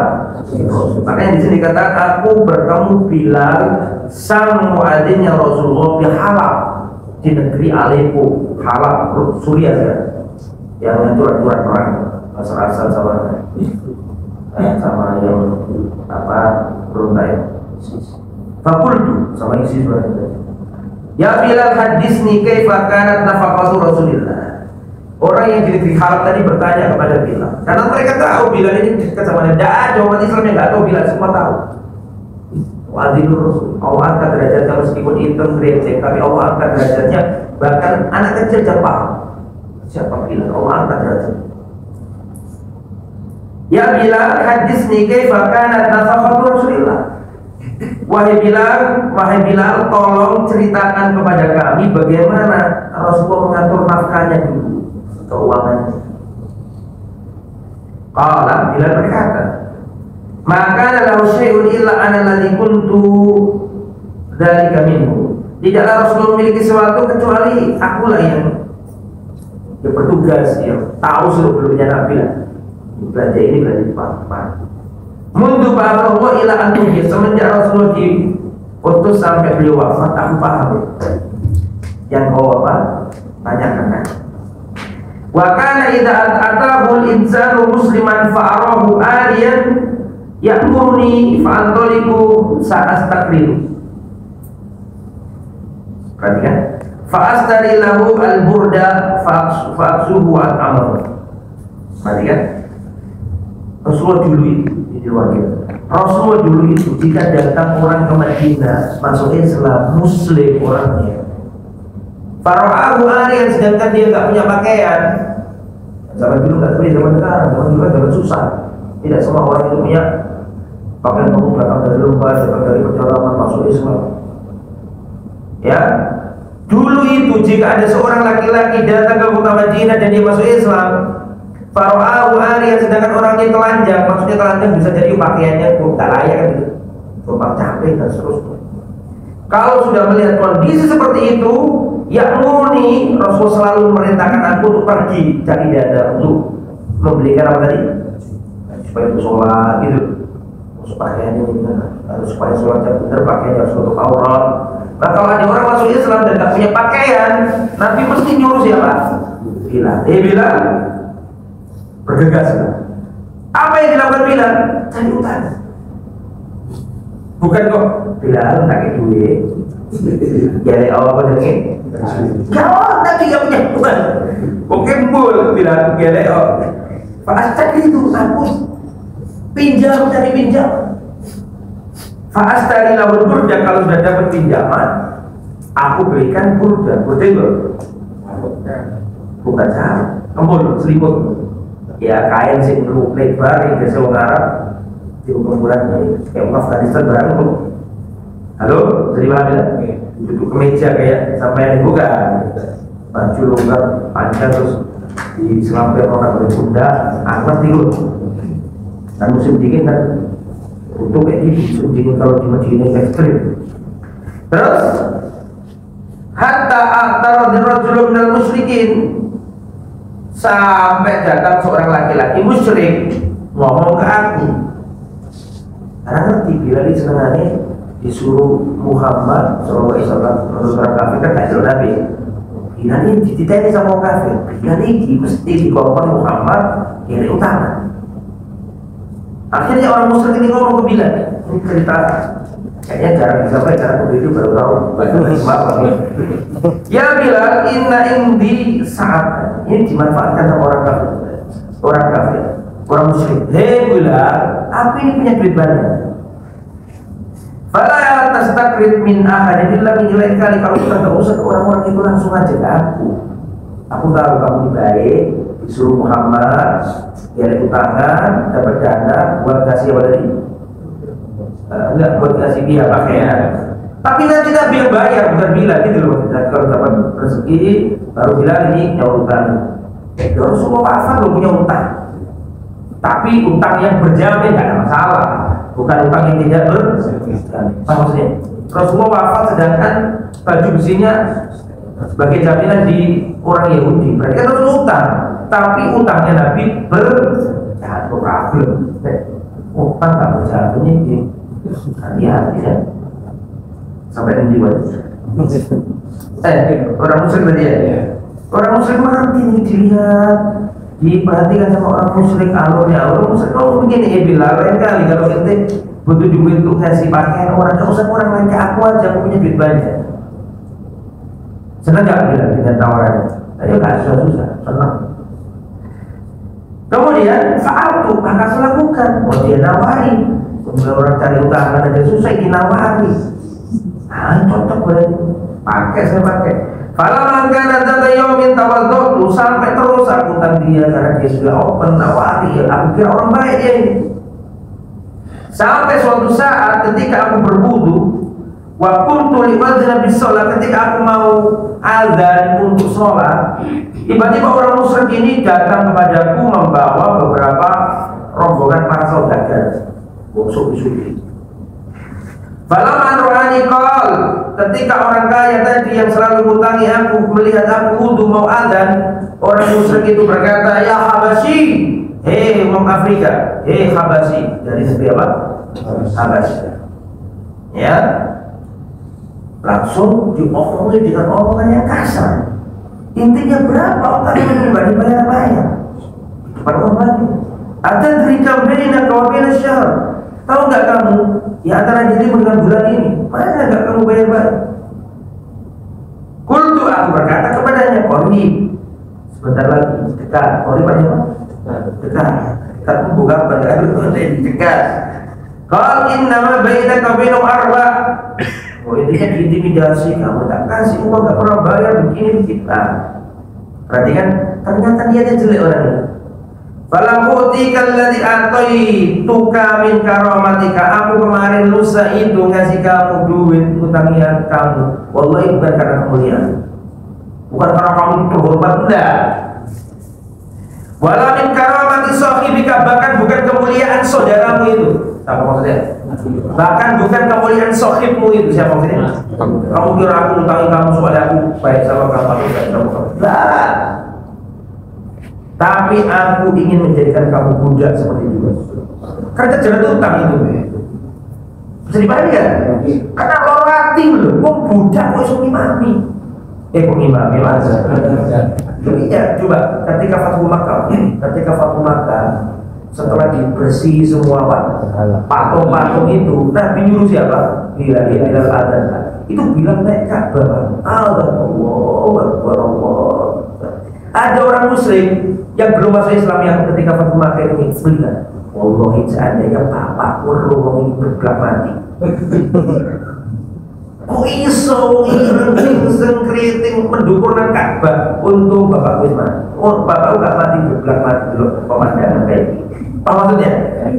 Makanya di sini kata aku bertemu Bilal sang muadzinnya Rasulullah di Halab, di negeri Aleppo, Halab, Suriah ya, yang aturan-aturan perang asal-asal sama yang apa berontak ya. Fakultu sama isi surat. Ya Bilal hadisni kaifa kanat nafaqatu Rasulillah. Orang yang di negeri Halab tadi bertanya kepada Bilal, karena mereka tahu Bilal ini dekat sama dia. Tidak ada umat Islam yang nggak tahu Bilal, semua tahu. Wadidur Rasul, Allah angkat derajatnya meskipun hitam kreatif, tapi Allah angkat derajatnya. Bahkan anak kecil cepat. Siapa Bilal? Allah angkat derajatnya. Ya Bilal hadisni kaifa kanat nafaqatu Rasulillah. Wahai Bilal, tolong ceritakan kepada kami bagaimana Rasulullah mengatur nafkahnya dulu, keuangannya. Qala, Bilal berkata, maka lahu syai'un illa ana alladhi kuntu dzalika minhu. Tidaklah Rasulullah memiliki sesuatu kecuali akulah yang bertugas, yang tahu seluruh-seluruhnya Nabi. Belanja ini, belanja apa. Mundu ba'athahu ila antuhi, semenjak Rasulullah diutus sampai beliau wafat, aku paham yang kau apa? Tanyakan kan. Wa kana idza atahu al-insanu musliman fa'arahu aliyan ya'muruni fa'antaliku sa'astakrim. Perhatikan. Fa'astari lahu al-burda fa'aksuhu al-amr. Perhatikan. Rasulullah dulu itu Rasulullah dulu itu jika datang orang ke Madinah masuk Islam, Muslim orangnya, fara'ahu arian, sedangkan dia nggak punya pakaian. Zaman dulu nggak seperti zaman sekarang, zaman dulu kan zaman susah. Tidak semua orang itu punya pakaian penuh, datang dari lembah, datang dari perjalanan masuk Islam. Ya, dulu itu jika ada seorang laki-laki datang ke kota Madinah dan dia masuk Islam, fara'ahu arian, sedangkan orangnya telanjang, maksudnya telanjang bisa jadi pakaiannya tak layak kan gitu, lupa capek dan seterusnya. Kalau sudah melihat kondisi seperti itu, ya'muruni, Rasul selalu memerintahkan aku untuk pergi cari dada untuk membelikan apa tadi? Supaya itu sholat gitu, pakaiannya harus supaya sholatnya benar, pakaiannya harus untuk aurat. Nah kalau ada orang masuk Islam dan tak punya pakaian, Nabi mesti nyuruh siapa? Bilal. Bilal bergegas. Apa yang dilakukan Bilal? Cari utang. Bukan kok Bilal tak ada duit. Jadi apa ini? Kau tadi gak punya uang. Oke mbul Bilal. Jadi Fa'astari itu aku pinjam, cari pinjam. Fa'astari lawan burda, kalau sudah dapat pinjaman aku berikan burda. Burda itu bukan saham, kembul, selimut. Ya kain sih perlu lebar yang biasa orang Arab di ukuran kayak orang Afghanistan barang tuh. Halo, jadi paham ya? Duduk kemeja kayak sampai yang buka baju longgar panjang terus di selampir orang berbunda angkat tidur. Dan musim dingin kan untuk kayak gitu, musim dingin kalau di Madinah ekstrim. Terus hatta aktar dirajulun minal musyrikin, sampai datang seorang laki-laki musyrik ngomong ke aku. Karena ngerti Bilal senengannya disuruh Muhammad sallallahu alaihi wasallam menurut orang kafir kan gak jelas Nabi. Bilal ini dititeni sama orang kafir. Bilal ini mesti dikongkon Muhammad kiri utama. Akhirnya orang musyrik ini ngomong ke Bilal. Ini cerita kayaknya jarang disampaikan karena aku itu baru tahu. Ya Bilal, inna indi saat ini dimanfaatkan sama orang kafir. Orang kafir. orang musyrik, hei Bilal, aku ini punya duit banyak. Fala tastakrid min ahadin illa min lain kali, kalau kita nggak usah ke orang-orang itu, langsung aja ke aku. Aku tahu kamu ini baik, disuruh Muhammad, biar ikut tangan, dapat dana, buat kasih apa tadi? Enggak, buat kasih dia pakaian. Tapi nanti Nabi yang bayar, bukan Bilal gitu loh. Kalau dapat rezeki, baru Bilal ini nyawa utang. Rasulullah wafat lo punya utang. Tapi utang yang berjamin nggak ada masalah, bukan utang yang tidak berjamin. Apa maksudnya? Rasulullah wafat sedangkan baju besinya sebagai jaminan di orang Yahudi. Berarti kan Rasul utang, tapi utangnya Nabi berjamin. Problem. Utang tak berjamin ini. Hati-hati ya. Sampai nanti buat. Orang musyrik tadi ya. Orang musyrik mati nih, dilihat, diperhatikan sama orang musyrik, alurnya. Orang musyrik kalau begini, Bilal lain kali kalau kita butuh duit untuk ngasih pakaian orang, gak usah orang lain, aku aja, aku punya duit banyak. Senang gak Bilal dengan tawarannya? Ayo gak susah-susah, senang. Kemudian saat itu maka saya lakukan, mau dia nawari. Kemudian orang cari utang aja susah, ini nawari. Cocok berarti, pakai saya pakai. Kalau makan ada yomin tawadhu, sampai terus aku dia karena dia sudah open nawari, aku kira orang baik dia ini. Sampai suatu saat ketika aku berwudu, wa kuntu liwadzina bisolat, ketika aku mau azan untuk sholat, tiba-tiba orang musyrik ini datang kepadaku membawa beberapa rombongan para saudagar, sufi-sufi. Falaman rohani kal, ketika orang kaya tadi yang selalu mengutangi aku melihat aku wudu mau adzan, orang musyrik itu berkata, ya Habasyi, hei Umum Afrika, hei Habasyi, dari negeri apa? Habasyi. Ya, langsung diomongin dengan omongan yang kasar. Intinya berapa utang ini nggak dibayar-bayar? Depan orang lagi. Ada terikam bina kawabina syahr. Tahu nggak kamu? Ya antara dirimu dengan bulan ini, mana nggak kamu bayar-bayar? Kultu, aku berkata kepadanya, Qori, sebentar lagi dekat. Qori banyak apa? Dekat. Dekat bukan pada dekat. Qal innama bainaka wa bainahum arba. Oh intinya diintimidasi, kamu tak kasih uang, nggak pernah bayar, begini kita. Berarti kan ternyata dia jelek orang ini. Falam utikal ladzi ataituka min karamatika, aku kemarin lusa itu ngasih kamu duit utangian kamu, wallahi bukan karena kemuliaan, bukan karena kamu terhormat, enggak. Wala min karamati sahibika, bahkan bukan kemuliaan saudaramu itu. Apa maksudnya? Bahkan bukan kemuliaan sahibmu itu. Siapa maksudnya? Kamu kira aku utangi kamu soalnya aku baik sama kamu, aku baik sama kamu. Enggak. Tapi aku ingin menjadikan kamu budak seperti itu. Karena jelas utang itu. Bisa dibayar? Karena lo latih loh, kok budak kok iso ngimami? Kok ngimami lah. Iya, coba ketika Fathu Makkah, setelah dibersih semua patung-patung itu, Nabi nyuruh siapa? Bilal adzan. Itu bilang naik Ka'bah. Allahu Akbar, Allah. Ada orang musyrik yang belum masuk Islam yang ketika Fathu Makkah ini bilang, wallahi seandainya bapak kurung ini bergerak mati. Kok iso kriting mendukung Ka'bah untuk bapak Wisman? Oh, bapak enggak mati bergerak mati loh, pemandangan kayak ini. Apa maksudnya?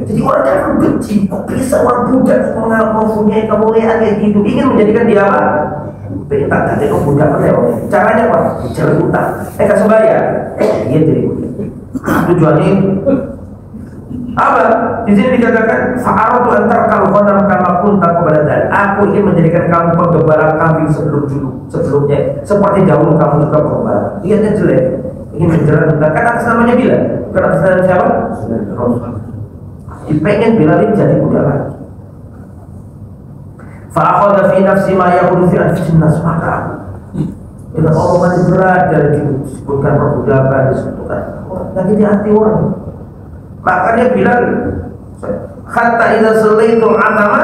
Jadi orang kafir benci, kok bisa orang budak mempunyai kemuliaan kayak gitu, ingin menjadikan dia apa? Perintah tadi kok budak apa ya? Caranya apa? Bicara utang. Kasih bayar. Iya jadi. Tujuannya apa? Di sini dikatakan fa'aratu antar kalau ghanam kama kunta qabla dzalik. Aku ingin menjadikan kamu penggembala kambing sebelumnya seperti dahulu kamu juga penggembala. Lihatnya jelek. Ingin menjelaskan kan atas namanya Bilal, bukan atas nama siapa? Pengen Bilal ini jadi budak lagi. Fa'akhadha fi nafsi ma yaqulu fi anfusin nas, maka dengan omongan yang berat dari disebutkan perbudakan, disebutkan lagi di hati orang. Makanya Bilal hatta idza sallaitul atama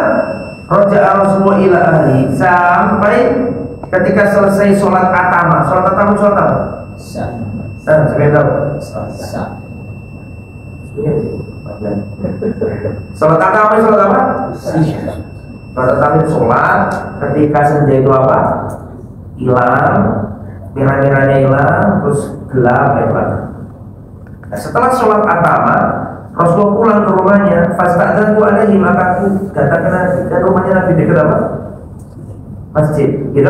raja'a Rasulullah ila ahli, sampai ketika selesai sholat atama. Sholat atama sholat apa? Sebentar. Sholat tarawih, sholat apa? Sholat tarawih, sholat ketika senja itu apa? Hilang, merah-merahnya hilang, terus gelap ya Pak. Nah, setelah sholat atama, Rasulullah pulang ke rumahnya. Fasta'dzantu alaihi, maka aku datang ke rumahnya Nabi dekat apa? Masjid, gitu.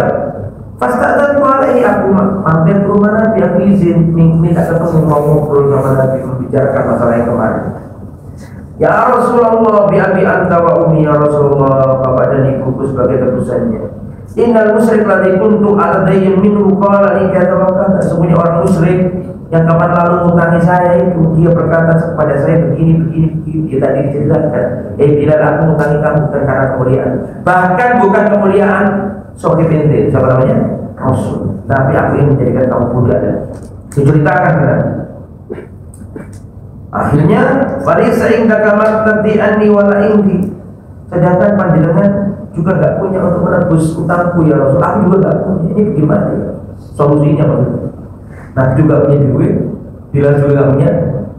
Fasta'dzantu alaihi, aku mampir ke rumah Nabi, aku izin minta ketemu, mau ngobrol sama Nabi, membicarakan masalah yang kemarin. Ya Rasulullah, bi abi anta wa ummi, ya Rasulullah, bapak dan ibuku sebagai tebusannya. Innal musyrik ladzi kuntu aladayyin minhu qala li kadza wa kadza. Sesungguhnya orang musyrik yang kapan lalu mengutangi saya itu, dia berkata kepada saya begini. Dia tadi diceritakan, bila aku mengutangi kamu bukan karena kemuliaan, bahkan bukan kemuliaan sohib ente, siapa namanya? Rasul, tapi aku ingin menjadikan kamu budak. Diceritakan kan? Akhirnya Farisa indaka maqtadi'anni wala indi, sedangkan panjenengan juga gak punya untuk menebus utangku ya Rasul. Aku juga gak punya. Ini bagaimana ya? Solusinya bagaimana? Nah juga punya duit, bila juga gak punya.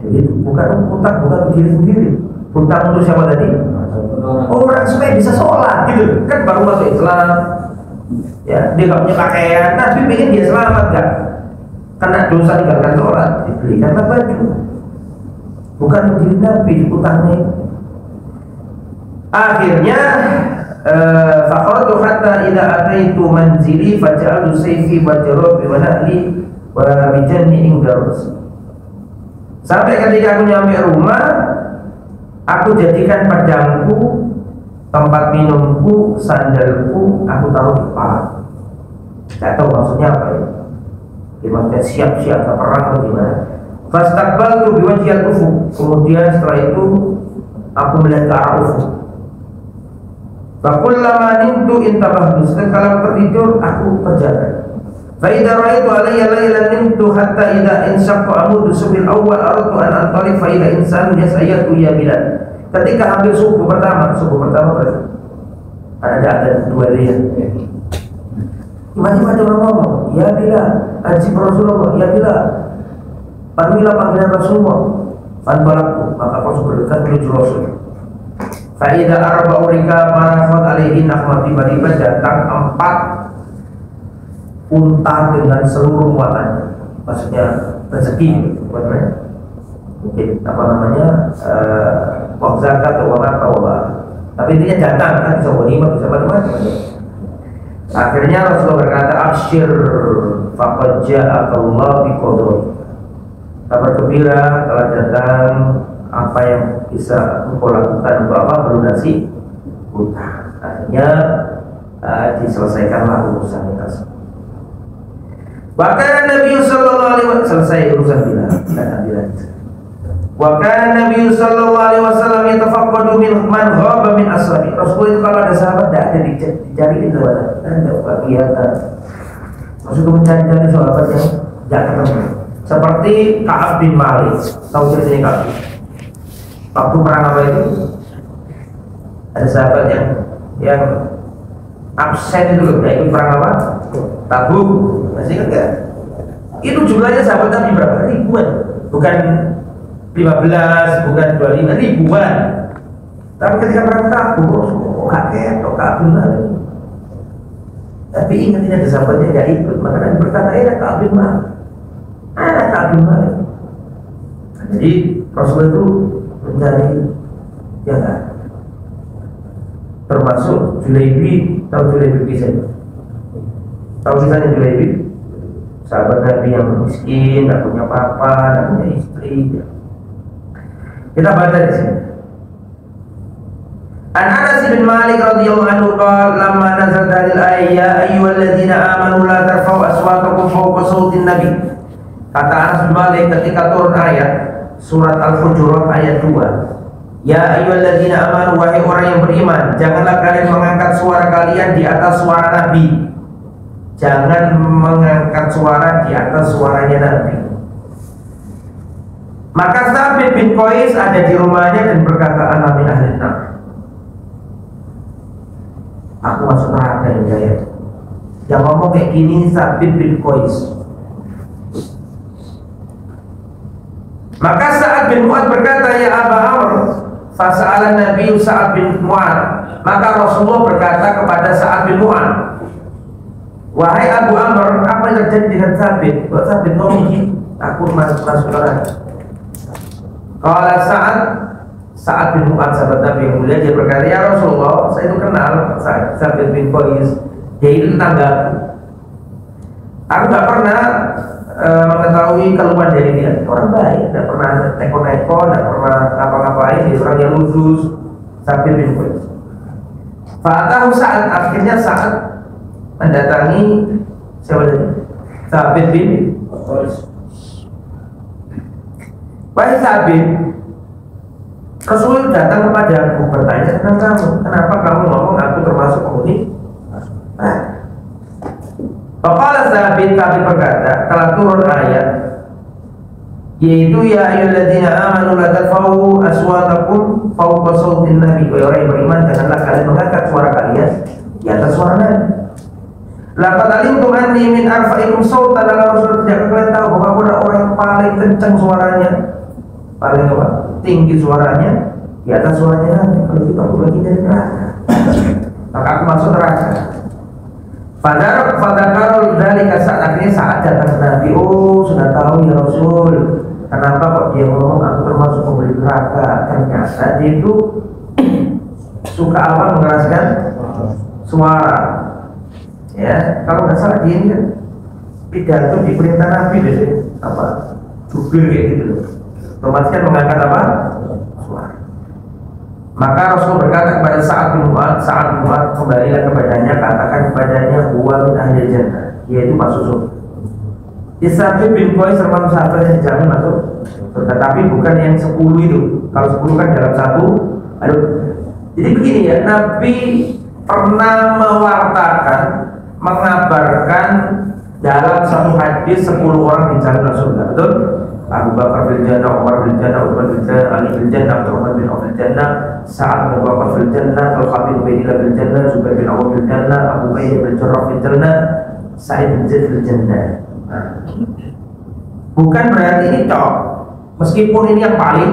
Jadi bukan utang, bukan diri sendiri. Utang untuk siapa tadi? Orang supaya bisa sholat gitu. Kan baru masuk Islam, ya dia gak punya pakaian. Nabi pengen dia selamat gak? Kena dosa tinggalkan sholat, dibelikanlah baju. Bukan diri Nabi, utangnya. Akhirnya fakhratu hatta idza ataitu manzili faj'altu sayfi wa jarabi wa nahli wa bijanni ingdarus. Sampai ketika aku nyampe rumah, aku jadikan pedangku, tempat minumku, sandalku, aku taruh di kepala. Tidak tahu maksudnya apa ya. Maksudnya siap-siap ke perang atau gimana. Fastaqbaltu biwajhil ufuq. Kemudian setelah itu aku melihat ke arah ufuk. Fakullama nimtu intabahtu, kalau tertidur aku terjaga. Fa idza ra'aitu alayya laylan nimtu hatta idza insaqqa amudu subil awwal aradtu an antalif fa idza insanu yas'ayatu ya Bilal. Ketika hampir subuh pertama berarti ada dua dia. Tiba-tiba ada orang ngomong, ya Bilal, ajib Rasulullah, ya Bilal, panggillah panggilan Rasulullah. Fanbalaktu, maka aku berdekat menuju Rasul. Faidah arba'u rika marafat alaihin akhmat, tiba-tiba datang 4 unta dengan seluruh muatannya, maksudnya rezeki, mungkin apa namanya, uang zakat atau uang apa, tapi intinya datang kan, bisa wanimah, bisa macam-macam. Akhirnya Rasulullah berkata, absyir faqad ja'akallahu biqadar, kabar gembira telah datang apa yang bisa engkau lakukan untuk apa? Melunasi hutang. Akhirnya diselesaikanlah urusan tersebut. Bahkan Nabi sallallahu alaihi wasallam selesai urusan Bilal dan Bilal. Bahkan Nabi sallallahu alaihi wasallam yatafaqqadu min man ghaba min ashabi. Rasulullah itu kalau ada sahabat tidak ada dicariin kepada Anda kegiatan. Maksudnya mencari-cari sahabat yang tidak ketemu. Seperti Ka'ab bin Malik, tahu ceritanya Ka'ab? Waktu perang apa itu? Ada sahabat yang absen itu, nggak ikut perang apa? Tabuk, masih ingat nggak? Itu jumlahnya sahabat Nabi berapa? Ribuan, bukan 15, bukan 25, ribuan. Tapi ketika perang Tabuk, kaget, Ka'ab bin Malik. Tapi ingat ini ada sahabatnya nggak ikut, maka Nabi berkata, Ka'ab bin Malik. Ka'ab bin Malik. Jadi Rasulullah itu mencari yang termasuk Julaibi. Tahu Julaibi kisah? Tahu kisahnya Julaibi? Sahabat Nabi yang miskin, tak punya papa, tak punya istri. Kita baca di sini. An Anas bin Malik radhiyallahu anhu qala lamma nazalat hadhihi al-ayah ya ayyuhalladzina amanu la tarfa'u aswatakum fawqa sawtin nabi. Kata Anas bin Malik ketika turun ayat surat Al-Hujurat ayat 2. Ya ayyuhalladzina amanu, wahai orang yang beriman, janganlah kalian mengangkat suara kalian di atas suara Nabi. Jangan mengangkat suara di atas suaranya Nabi. Maka Thabit bin Qais ada di rumahnya dan berkata, ana min ahli nar. Aku masuk neraka ya. Yang ngomong kayak gini Thabit bin Qais. Maka saat Sa'ad bin Mu'adz berkata, ya Aba Amr, fasa'ala Nabi Sa'ad bin Mu'adz. Maka Rasulullah berkata kepada Sa'ad bin Mu'adz, wahai Abu Amr, apa yang terjadi dengan Sabit? Buat Sabit ngomong gitu, aku masuk neraka. Kalau Sa'ad bin Mu'adz sahabat Nabi yang mulia, dia berkata, ya Rasulullah, saya itu kenal Sabit bin Qais, dia itu tetangga. Aku nggak pernah mengetahui keluhan dari dia. Orang baik, tidak pernah neko-neko, tidak pernah ngapa-ngapain. Dia orang yang lurus. Sabit bin Qais. Fa'atahu Sa'ad, akhirnya Sa'ad mendatangi siapa tadi? Sabit bin Qais. Wahai Sabit, Rasul datang kepada aku bertanya tentang kamu. Kenapa kamu ngomong aku termasuk penghuni? Faqala Sabit berkata, telah turun ayat yaitu ya ayyuhalladzina amanu la tarfa'u aswatakum fawqa sautin nabi. Wahai orang yang beriman, janganlah kalian mengangkat suara kalian di atas suara Nabi. Laqad alimtum anni min arfa'ikum sautan. Rasul tidak kalian tahu bahwa aku adalah orang yang paling kencang suaranya, paling apa? Tinggi suaranya di atas suaranya Nabi. Kalau gitu aku lagi dari neraka, maka aku masuk neraka. Pada kalau dari kasat akhirnya saat datang ke Nabi, oh sudah tahu ya Rasul, kenapa kok dia ngomong aku termasuk penghuni neraka? Ternyata dia itu suka apa, mengeraskan suara. Ya, kalau nggak salah dia ini kan pidato di perintah Nabi deh, apa jubir kayak gitu, otomatis kan mengangkat apa suara. Maka Rasul berkata kepada Sa'ad bin Mu'adz, kembalilah kepadanya, katakan kepadanya, huwa min ahli jannah, yaitu masuk surga. Sabit bin Qais termasuk sahabat yang dijamin masuk surga, tapi bukan yang 10 itu. Kalau 10 kan dalam satu. Jadi begini ya, Nabi pernah mewartakan, mengabarkan dalam satu hadis 10 orang dijamin masuk surga, betul? Abu Bakar bin Jannah, Umar bin Jannah, Uthman bin Jannah, Ali bin Jannah, Abdurrahman bin Auf bin Jannah, Sa'ad bin Waqqas bin Jannah, Al-Khabib bin Ubaidillah bin Jannah, Zubair bin Awwam bin Jannah, Abu Bakar bin Jarrah bin Jannah, Sa'id bin Zaid bin Jannah. Bukan berarti ini tok, meskipun ini yang paling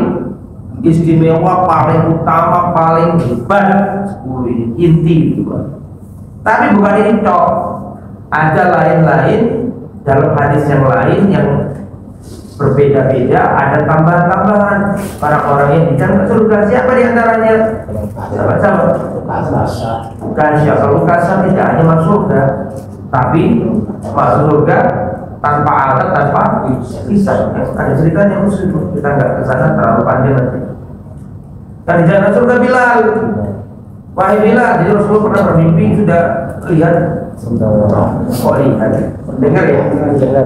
istimewa, paling utama, paling hebat, 10 ini inti gitu. Tapi bukan ini tok, ada lain-lain dalam hadis yang lain yang berbeda-beda, ada tambahan-tambahan para orang yang dijamin surga. Siapa di antaranya? Sahabat-sahabat. Bukan siapa Lukasa, tidak hanya masuk surga, tapi masuk surga tanpa alat, tanpa kisah. Ada ceritanya khusus, kita nggak kesana terlalu panjang nanti. Dan di jalan surga Bilal. Wahai Bilal, jadi Rasulullah pernah bermimpi sudah lihat. Oh lihat, dengar ya,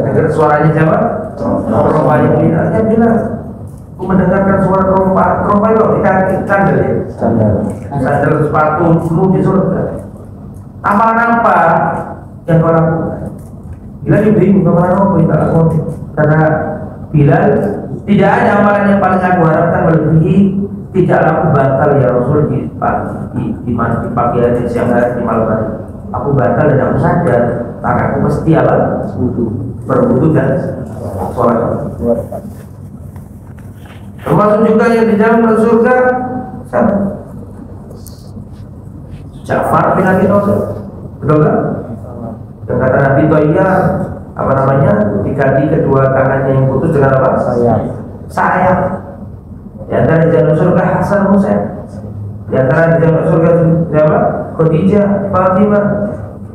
dengar suaranya siapa? Terompanya Bilal. Ya Bilal, aku mendengarkan suara terompa itu di kaki sandal ya, sandal sepatu dulu di surga. Amalan apa yang kau lakukan? Bilal juga bingung amalan apa yang tak lakukan, karena Bilal tidak ada amalan yang paling aku harapkan melebihi tidak laku batal ya Rasul di pagi hari, siang hari, di malam hari. Aku batal dan aku sadar, karena aku mesti apa? Berwudu dan sholat. Termasuk juga yang di dalam surga siapa? Ja'far bin Abi Thalib, betul kan? Yang kata Nabi Toya, apa namanya? Diganti kedua tangannya yang putus dengan apa? Sayap. Di antara di dalam surga Hasan Husain. Di antara di dalam surga siapa? Khadijah, Fatimah.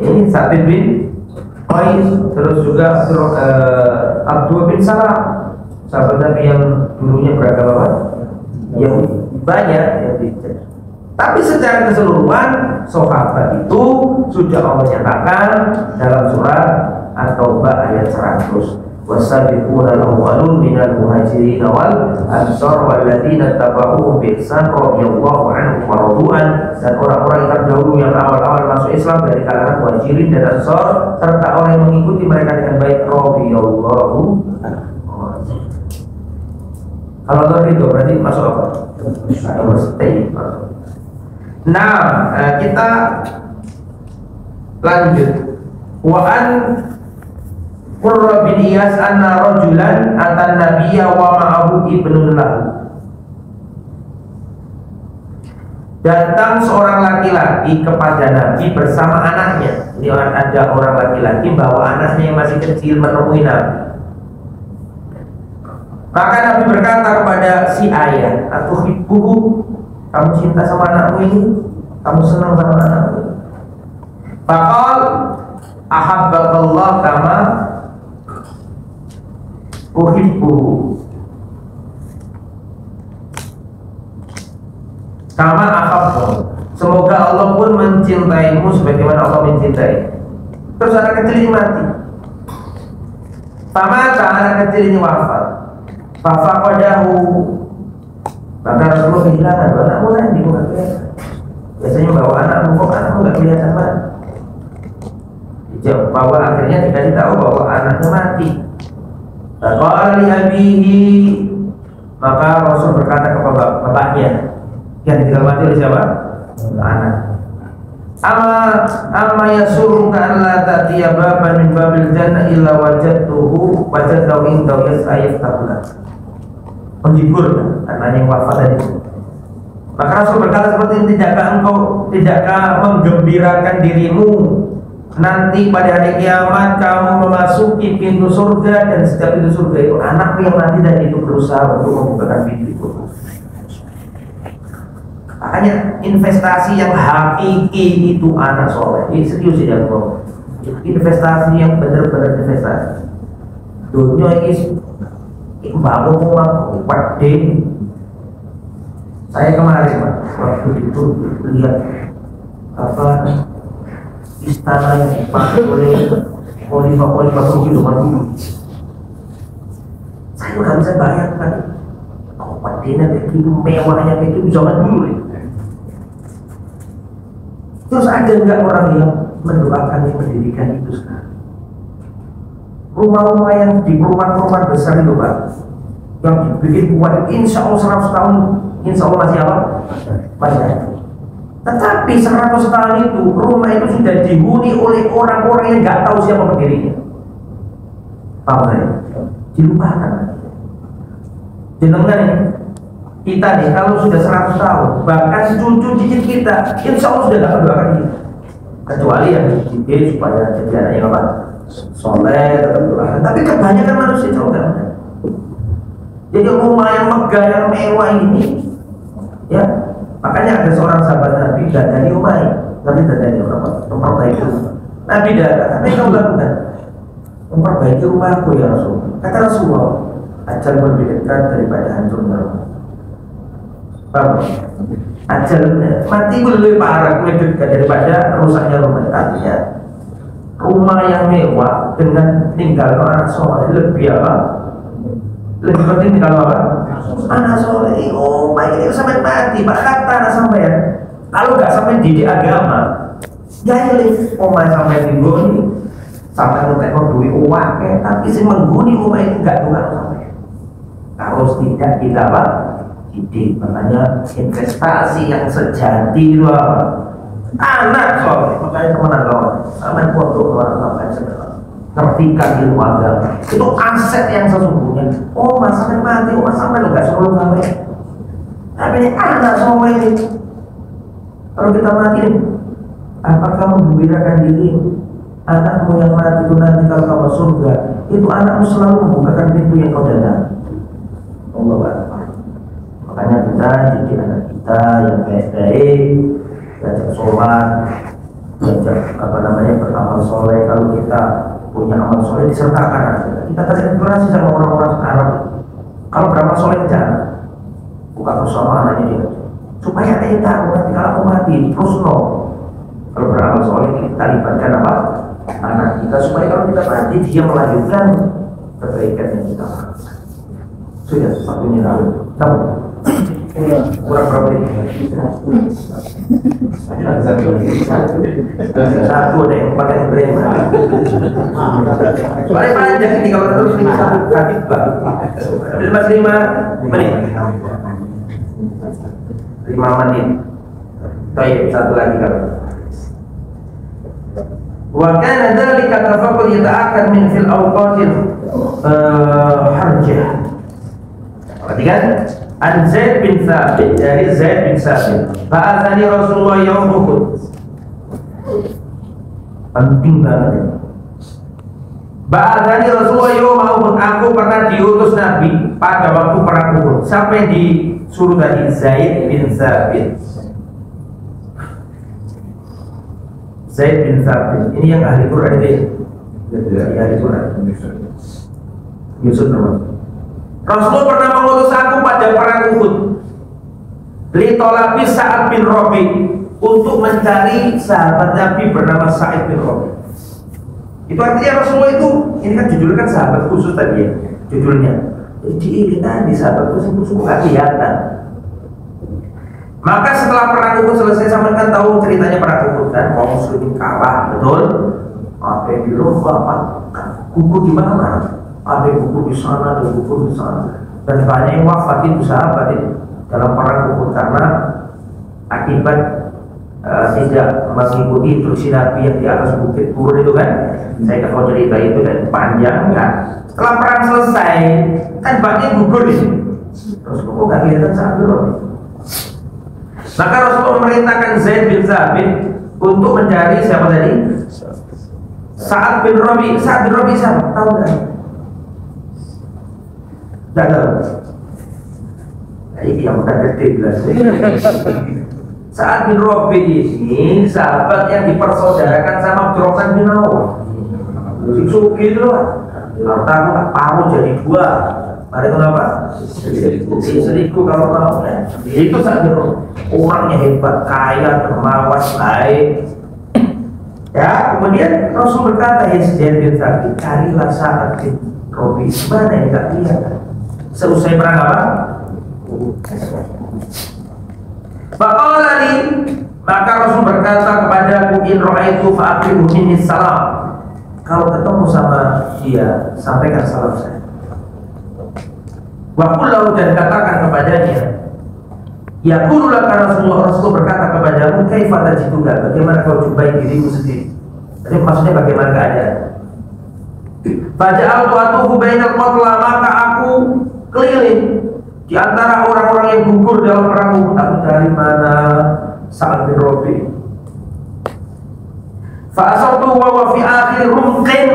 Ini Sabit bin Qais, terus juga Abdul bin Salam, sahabat Nabi yang dulunya beragama apa? Yahudi. Banyak yang tidak. Tapi secara keseluruhan sahabat itu sudah Allah nyatakan dalam surat At-Taubah ayat 100. Wasabiquna al-awwalun minal muhajirin wal ansar walladzina tabauhum bi ihsan radhiyallahu anhum wa radu'an. Dan orang-orang yang terdahulu yang awal-awal masuk Islam dari kalangan muhajirin dan ansar serta orang yang mengikuti mereka dengan baik radhiyallahu anhum. Kalau itu berarti masuk apa? Stay. Nah, kita lanjut. Wa'an Qurra bin Iyas anna rajulan atan nabiyya wa ma'ahu ibnun lahu. Datang seorang laki-laki kepada Nabi bersama anaknya. Ini ada orang laki-laki bawa anaknya yang masih kecil menemui Nabi. Maka Nabi berkata kepada si ayah, "Atuhibbuhu, kamu cinta sama anakmu ini? Kamu senang sama anakmu ini?" Faqal, "Ahabbakallah kama uhibbuhu." Kama ahabbu. Semoga Allah pun mencintaimu sebagaimana Allah mencintai. Terus anak kecil ini mati. Famata, anak kecil ini wafat. Fafaqadahu. Maka Rasulullah kehilangan anakmu tadi, bukan kelihatan. Biasanya bawa anakmu, kok anakmu nggak kelihatan mati. Bahwa akhirnya dikasih tahu bahwa anaknya mati. Qala li abihi, maka Rasul berkata kepada bapaknya yang tinggal mati oleh siapa? Anak. Amma yasuruka an la ta'tiya baban min babil jannah illa wajadtahu indahu yas'ayaftabula. Menghibur anaknya yang wafat tadi. Maka Rasul berkata seperti ini, tidakkah menggembirakan dirimu nanti pada hari kiamat kamu memasuki pintu surga dan setiap pintu surga itu anakmu yang mati dan itu berusaha untuk membukakan pintu itu. Makanya investasi yang hakiki itu anak soleh. Ini serius ya, bro. Investasi yang benar-benar investasi. Dunia ini bangun rumah wedding. Saya kemarin Pak, waktu itu lihat istana yang dipakai oleh Khalifah begitu kan. Saya nggak bisa bayangkan. Weddingnya kayak gitu, mewahnya kayak gitu, jangan dulu. Terus ada nggak orang yang mendoakan yang mendirikan itu sekarang? Rumah-rumah yang di perumahan-perumahan besar itu Pak, yang dibikin kuat, insya Allah 100 tahun, insya Allah masih apa? Masih ada. Tetapi 100 tahun itu, rumah itu sudah dihuni oleh orang-orang yang nggak tahu siapa pendirinya. Tahu saya? Dilupakan. Jenengan ini, kita nih kalau sudah 100 tahun, bahkan cucu cicit kita, insya Allah sudah tidak mendoakan kita. Kecuali yang dididik supaya jadi anak yang apa? Soleh, tetap doakan. Tapi kebanyakan manusia itu enggak. Jadi rumah yang megah, yang mewah ini, ya, makanya ada seorang sahabat Nabi datang di rumah ini. Nanti datang di rumah, memperbaiki rumah. Nabi datang, tapi kamu lakukan memperbaiki rumahku ya Rasul. Kata Rasulullah, ajal lebih dekat daripada hancurnya rumah. Paham? Ajal mati lebih parah, lebih dekat daripada rusaknya rumah. Artinya rumah yang mewah dengan tinggal anak soleh lebih apa? Lebih penting tinggal apa? Anak soleh. Oh, baik ini sampai mati. Pak kata anak sampai kalau nggak sampai didik agama, ya ini rumah sampai digoni, sampai ngetek duit uang, tapi si mengguni rumah itu nggak tukang sampai. Kalau tidak kita apa? Didik. Makanya investasi yang sejati itu apa? Anak soleh. Makanya teman-teman kawan, sampai pondok orang sampai sebenarnya ngertikan ilmu agama itu aset yang sesungguhnya. Oh mas sampai mati, oh mas sampai nggak suruh sampai. Tapi ini anak soleh ini. Kalau kita mati, apakah menggembirakan diri anakmu yang mati itu nanti kalau kamu surga itu anakmu selalu membukakan pintu yang kau datang. Allah Akbar. Makanya kita didik anak kita yang baik-baik, belajar sholat, belajar beramal soleh. Kalau kita punya amal soleh disertakan kita terinspirasi sama orang-orang Arab. Kalau beramal soleh jangan buka bersama anaknya dia, supaya dia tahu nanti kalau aku mati terus no. Kalau beramal soleh kita libatkan apa? Anak kita, supaya kalau kita mati dia melanjutkan kebaikan yang kita lakukan. Sudah waktunya lalu. Tahu? Kurang berapa ini? Satu deh, pakai brand. Paling panjang ini kalau terus ini satu kaki bang. 5 menit. 5 menit. Baik, satu lagi kalau. Wa kana dzalika tafaqul yata'akkad min fil awqatil harjah. Perhatikan, an Zaid bin Thabit, dari Zaid bin Thabit, ba'athani Rasulullah yaum Uhud. Penting banget. Ba'athani Rasulullah yaum Uhud, aku pernah diutus Nabi pada waktu perang Uhud. Sampai disuruh tadi Zaid bin Thabit. Zaid bin Thabit ini yang ahli Quran ini. Ahli Quran. Yusuf nama. Rasulullah pernah mengutus aku pada perang Uhud. Li tolabi Sa'ad bin Rabi, untuk mencari sahabat Nabi bernama Sa'id bin Rabi. Itu artinya Rasulullah itu, ini kan judulnya kan sahabat khusus tadi ya, judulnya. Jadi ini tadi sahabat khusus gak kelihatan. Maka setelah perang Uhud selesai, sama kan tahu ceritanya perang Uhud kan, kaum muslimin kalah, betul? Ada yang di rumah, gugur di mana? Ada yang gugur di sana, ada yang gugur di sana, dan banyak yang wafat itu sahabat itu dalam perang Uhud karena akibat tidak mengikuti instruksi Nabi yang di atas bukit turun itu kan. Saya nggak mau cerita itu dan panjang kan. Setelah perang selesai, kan banyak yang gugur di sini. Terus kok nggak kelihatan saat itu? Maka Rasulullah memerintahkan Zaid bin Thabit untuk mencari siapa tadi? Sa'ad bin Rabi. Sa'ad bin Rabi siapa? Tahu nggak? Tidak tahu. Nah, ini yang udah gede jelas. Sa'ad bin Rabi ini sahabat yang dipersaudarakan sama Abdurrahman bin Auf. Suki itu loh. Kalau tahu tak paruh jadi dua. Ada kenapa? Seribu kalau mau ya. Itu Sa'ad bin Rabi. Orangnya hebat, kaya, dermawan, baik. Ya, kemudian Rasul berkata, ya Zaid bin Thabit, carilah Sa'ad bin Rabi. Mana yang tak lihat? Seusai perang apa? Faqala li, maka Rasul berkata kepadaku, in ra'aitu fa'aqimu minni salam. Kalau ketemu sama dia, sampaikan salam saya. Wa qul lahu, dan katakan kepadanya, yaqulu laka Rasulullah, Rasul berkata kepadamu, kaifa tajiduka, bagaimana kau jumpai dirimu sendiri? Jadi maksudnya bagaimana keadaan? Faja'altu atufu bainal qatla, maka aku keliling di antara orang-orang yang gugur dalam perang Uhud. Aku dari mana Sa'ad bin Rabi. Fa'asabtu wa fi akhir rumqin,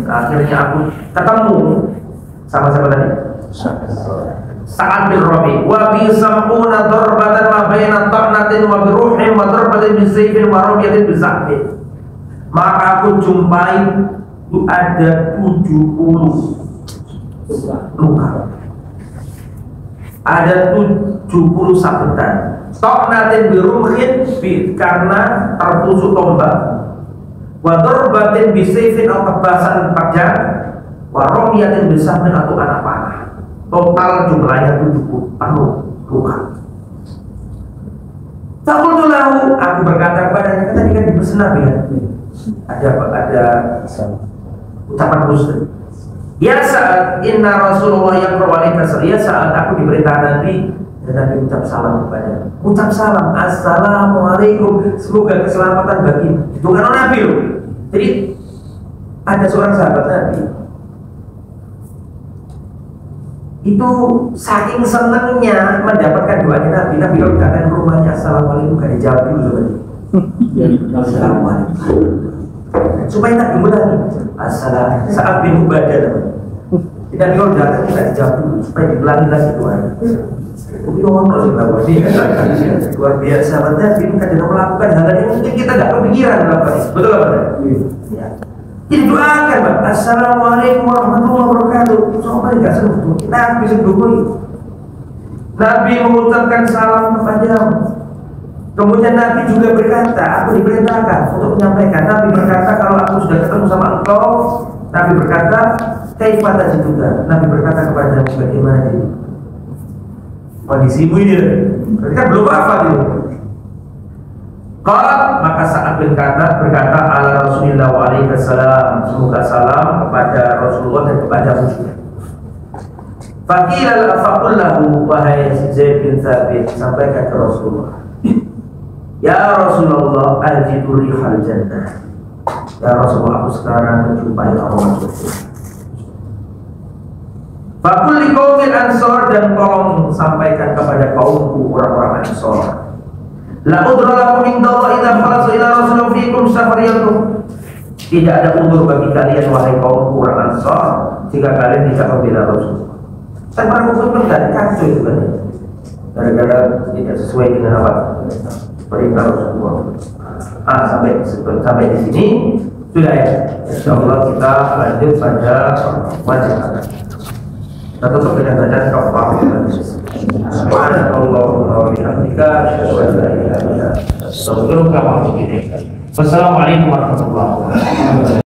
akhirnya aku ketemu sama siapa tadi? Sa'ad bin Rabi. Wa bi samuna darbatan ma baina ta'natin wa bi ruhin wa darbatin bi sayfin wa ramyatin bi zahbin. Maka aku jumpai itu ada 70 luka. Ada 70 sabetan. Ta'natin bi ruhin, karena tertusuk tombak. Wa darbatin bi sayfin, atau tebasan pedang. Wa ramyatin bi zahbin, atau anak panah. Total jumlahnya 70 penuh luka. Faqultu lahu, aku berkata kepadanya, tadi kan dipesan Nabi ya. Ada ucapan khusus. Ya Sa'ad, inna Rasulullah yang berwalika. Ya Sa'ad, aku diperintah Nabi, dan Nabi ucap salam kepada. Ucap salam, assalamualaikum, semoga keselamatan bagi. Itu kan Nabi loh. Jadi ada seorang sahabat Nabi, itu saking senangnya mendapatkan doanya Nabi. Nabi kalau datang ke rumahnya, assalamualaikum, gak dijawab dulu assalamualaikum, supaya tak dulu lagi assalamualaikum. Sa'ad bin Ubadah, kita kalau datang gak dijawab dulu, supaya diulangi lagi doanya. Luar biasa, Nabi kadang melakukan hal yang mungkin kita gak kepikiran. Betul apa? Ya. Jadi doakan, Pak. Assalamualaikum warahmatullahi wabarakatuh. Sampai enggak sentuh. Nabi sebelum Nabi mengucapkan salam kepadamu. Kemudian Nabi juga berkata, aku diperintahkan untuk menyampaikan. Nabi berkata, kalau aku sudah ketemu sama engkau, Nabi berkata, kaifa tajiduka. Nabi berkata kepadamu, bagaimana ini kondisimu ini? Berarti kan belum apa gitu. Qal, maka Sa'ad bin berkata, ala Rasulillah wa alaihi salam, semoga salam kepada Rasulullah dan kepada juga. Faqila faqul lahu, wahai Zaid bin Thabit, sampaikan ke Rasulullah, ya Rasulullah, ajidu rihal jannah, ya Rasulullah, aku sekarang menjumpai aroma surga. Fakul li qaumil ansor, dan tolong sampaikan kepada kaumku orang-orang Ansor. La udra lakum indallahi idza khalasu ila rasulun fiikum safariyatuh. Tidak ada udur bagi kalian wahai kaumku orang Ansor jika kalian tidak membela Rasul. Saya para mukmin kan kacau itu kan. Gara-gara tidak sesuai dengan apa perintah Rasulullah. Sampai di sini sudah ya. Insyaallah kita lanjut pada wajib. Kita tutup dengan bacaan kafarah. Subhanallahumma wa bihamdika, asyhadu an la ilaha illa anta, astaghfiruka wa atubu ilaik. Wassalamualaikum warahmatullahi wabarakatuh.